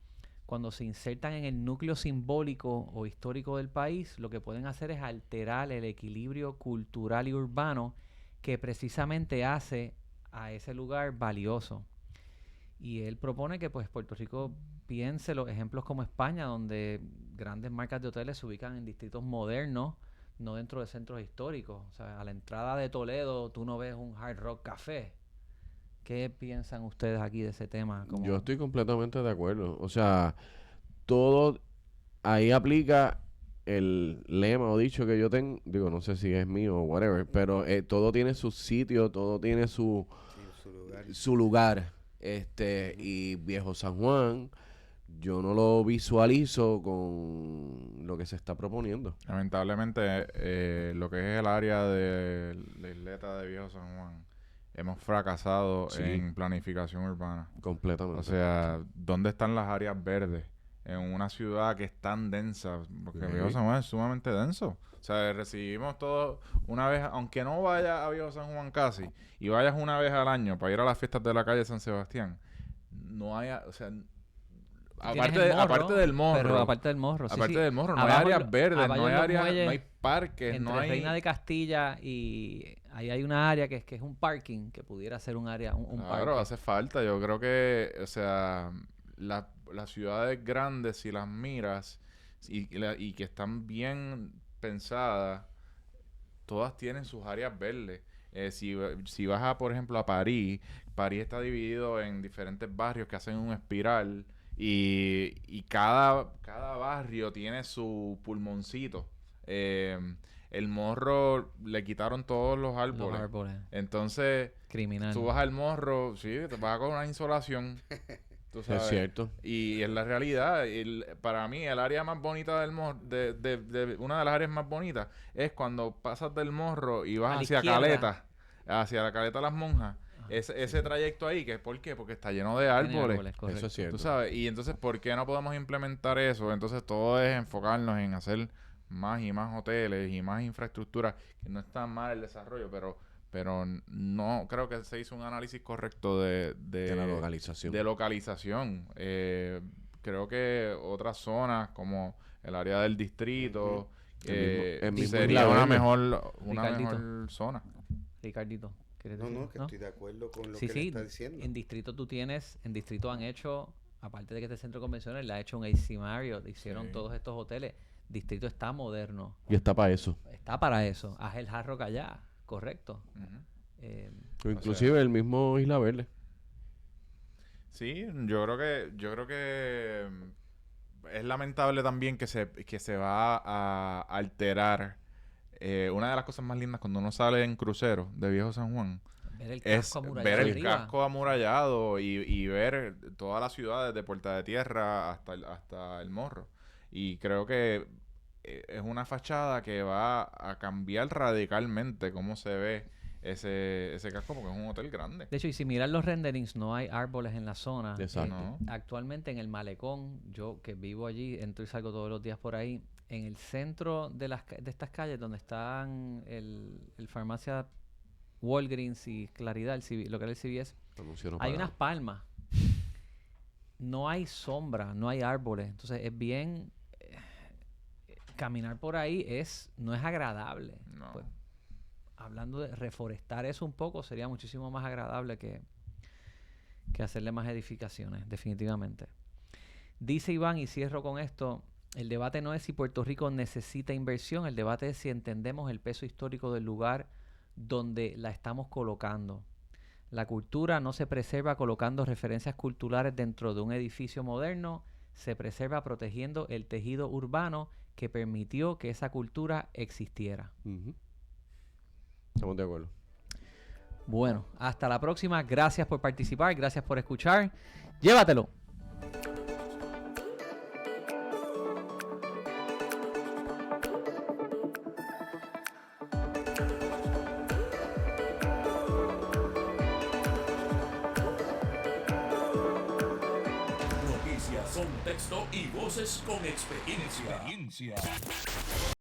cuando se insertan en el núcleo simbólico o histórico del país, lo que pueden hacer es alterar el equilibrio cultural y urbano que precisamente hace a ese lugar valioso. Y él propone que pues Puerto Rico piense los ejemplos como España, donde grandes marcas de hoteles se ubican en distritos modernos, no dentro de centros históricos. O sea, a la entrada de Toledo tú no ves un Hard Rock Café. ¿Qué piensan ustedes aquí de ese tema? Yo estoy completamente de acuerdo. O sea, todo ahí aplica el lema o dicho que yo tengo, digo, no sé si es mío o whatever, pero todo tiene su sitio, todo tiene su lugar. Y Viejo San Juan, yo no lo visualizo con lo que se está proponiendo. Lamentablemente, lo que es el área de la isleta de Viejo San Juan, hemos fracasado Sí. en planificación urbana. Completamente. O sea, ¿dónde están las áreas verdes? En una ciudad que es tan densa, porque Sí. Viejo San Juan es sumamente denso. O sea, recibimos todo una vez, aunque no vayas a Viejo San Juan casi, y vayas una vez al año para ir a las fiestas de la calle San Sebastián, no hay, o sea, Tienes el morro, aparte del morro, Pero aparte del morro, sí, aparte sí. del morro, no hay Abajo áreas en lo- verdes, abajo no en hay los áreas, muelles, no hay parques, entre no hay... Reina de Castilla y ahí hay una área que es un parking, que pudiera ser un área, un Claro, parque. hace falta. Yo creo que, o sea, las ciudades grandes, si las miras y que están bien pensadas, todas tienen sus áreas verdes. Si vas a, por ejemplo, a París, París está dividido en diferentes barrios que hacen un espiral y cada barrio tiene su pulmoncito. El Morro le quitaron todos los Los árboles. árboles. Entonces, Criminal. tú vas al Morro, sí, te vas con una insolación. Tú Es sabes. cierto. Y es la realidad. Para mí, el área más bonita del Morro, una de las áreas más bonitas, es cuando pasas del Morro y A vas la hacia izquierda. Caleta, hacia la Caleta Las Monjas. Ese trayecto ahí, ¿por qué? Porque está lleno de árboles. Eso correcto. es cierto. Tú sabes, y entonces, ¿por qué no podemos implementar eso? Entonces, todo es enfocarnos en hacer más y más hoteles y más infraestructura, que no está mal el desarrollo, pero no creo que se hizo un análisis correcto de De la localización. de localización. Creo que otras zonas, como el área del distrito, el mismo sería Isla una Verde. Ricardito. mejor zona. Ricardito, ¿quieres No, decir? no, que estoy de acuerdo con lo Sí, que le sí, está diciendo. en distrito en distrito han hecho, aparte de que este centro de convenciones, le ha hecho un AC Marriott, hicieron Sí. todos estos hoteles. Distrito está moderno, Y está para eso. está para eso. Haz el Hard Rock allá, correcto. Ujú. O inclusive el mismo Isla Verde. Sí, yo creo que es lamentable también que se va a alterar. Una de las cosas más lindas cuando uno sale en crucero de Viejo San Juan Ver el es casco amurallado ver el arriba. casco amurallado y ver todas las ciudades de Puerta de Tierra hasta el Morro. Y creo que es una fachada que va a cambiar radicalmente cómo se ve ese casco, porque es un hotel grande. De hecho, y si miras los renderings, no hay árboles en la zona. Exacto. No. Actualmente en el malecón, yo que vivo allí, entro y salgo todos los días por ahí, en el centro de estas calles donde están el farmacia Walgreens y Claridad, lo que era el CVS, Anuncio no hay pagado. unas palmas. No hay sombra, no hay árboles. Entonces es bien... caminar por ahí no es agradable. No. Pues, hablando de reforestar eso un poco, sería muchísimo más agradable que hacerle más edificaciones, definitivamente. Dice Iván, y cierro con esto, el debate no es si Puerto Rico necesita inversión, el debate es si entendemos el peso histórico del lugar donde la estamos colocando. La cultura no se preserva colocando referencias culturales dentro de un edificio moderno, se preserva protegiendo el tejido urbano que permitió que esa cultura existiera. Ujú. Estamos de acuerdo. Bueno, hasta la próxima. Gracias por participar, gracias por escuchar. Llévatelo. Noticias, contexto y voces con experiencia.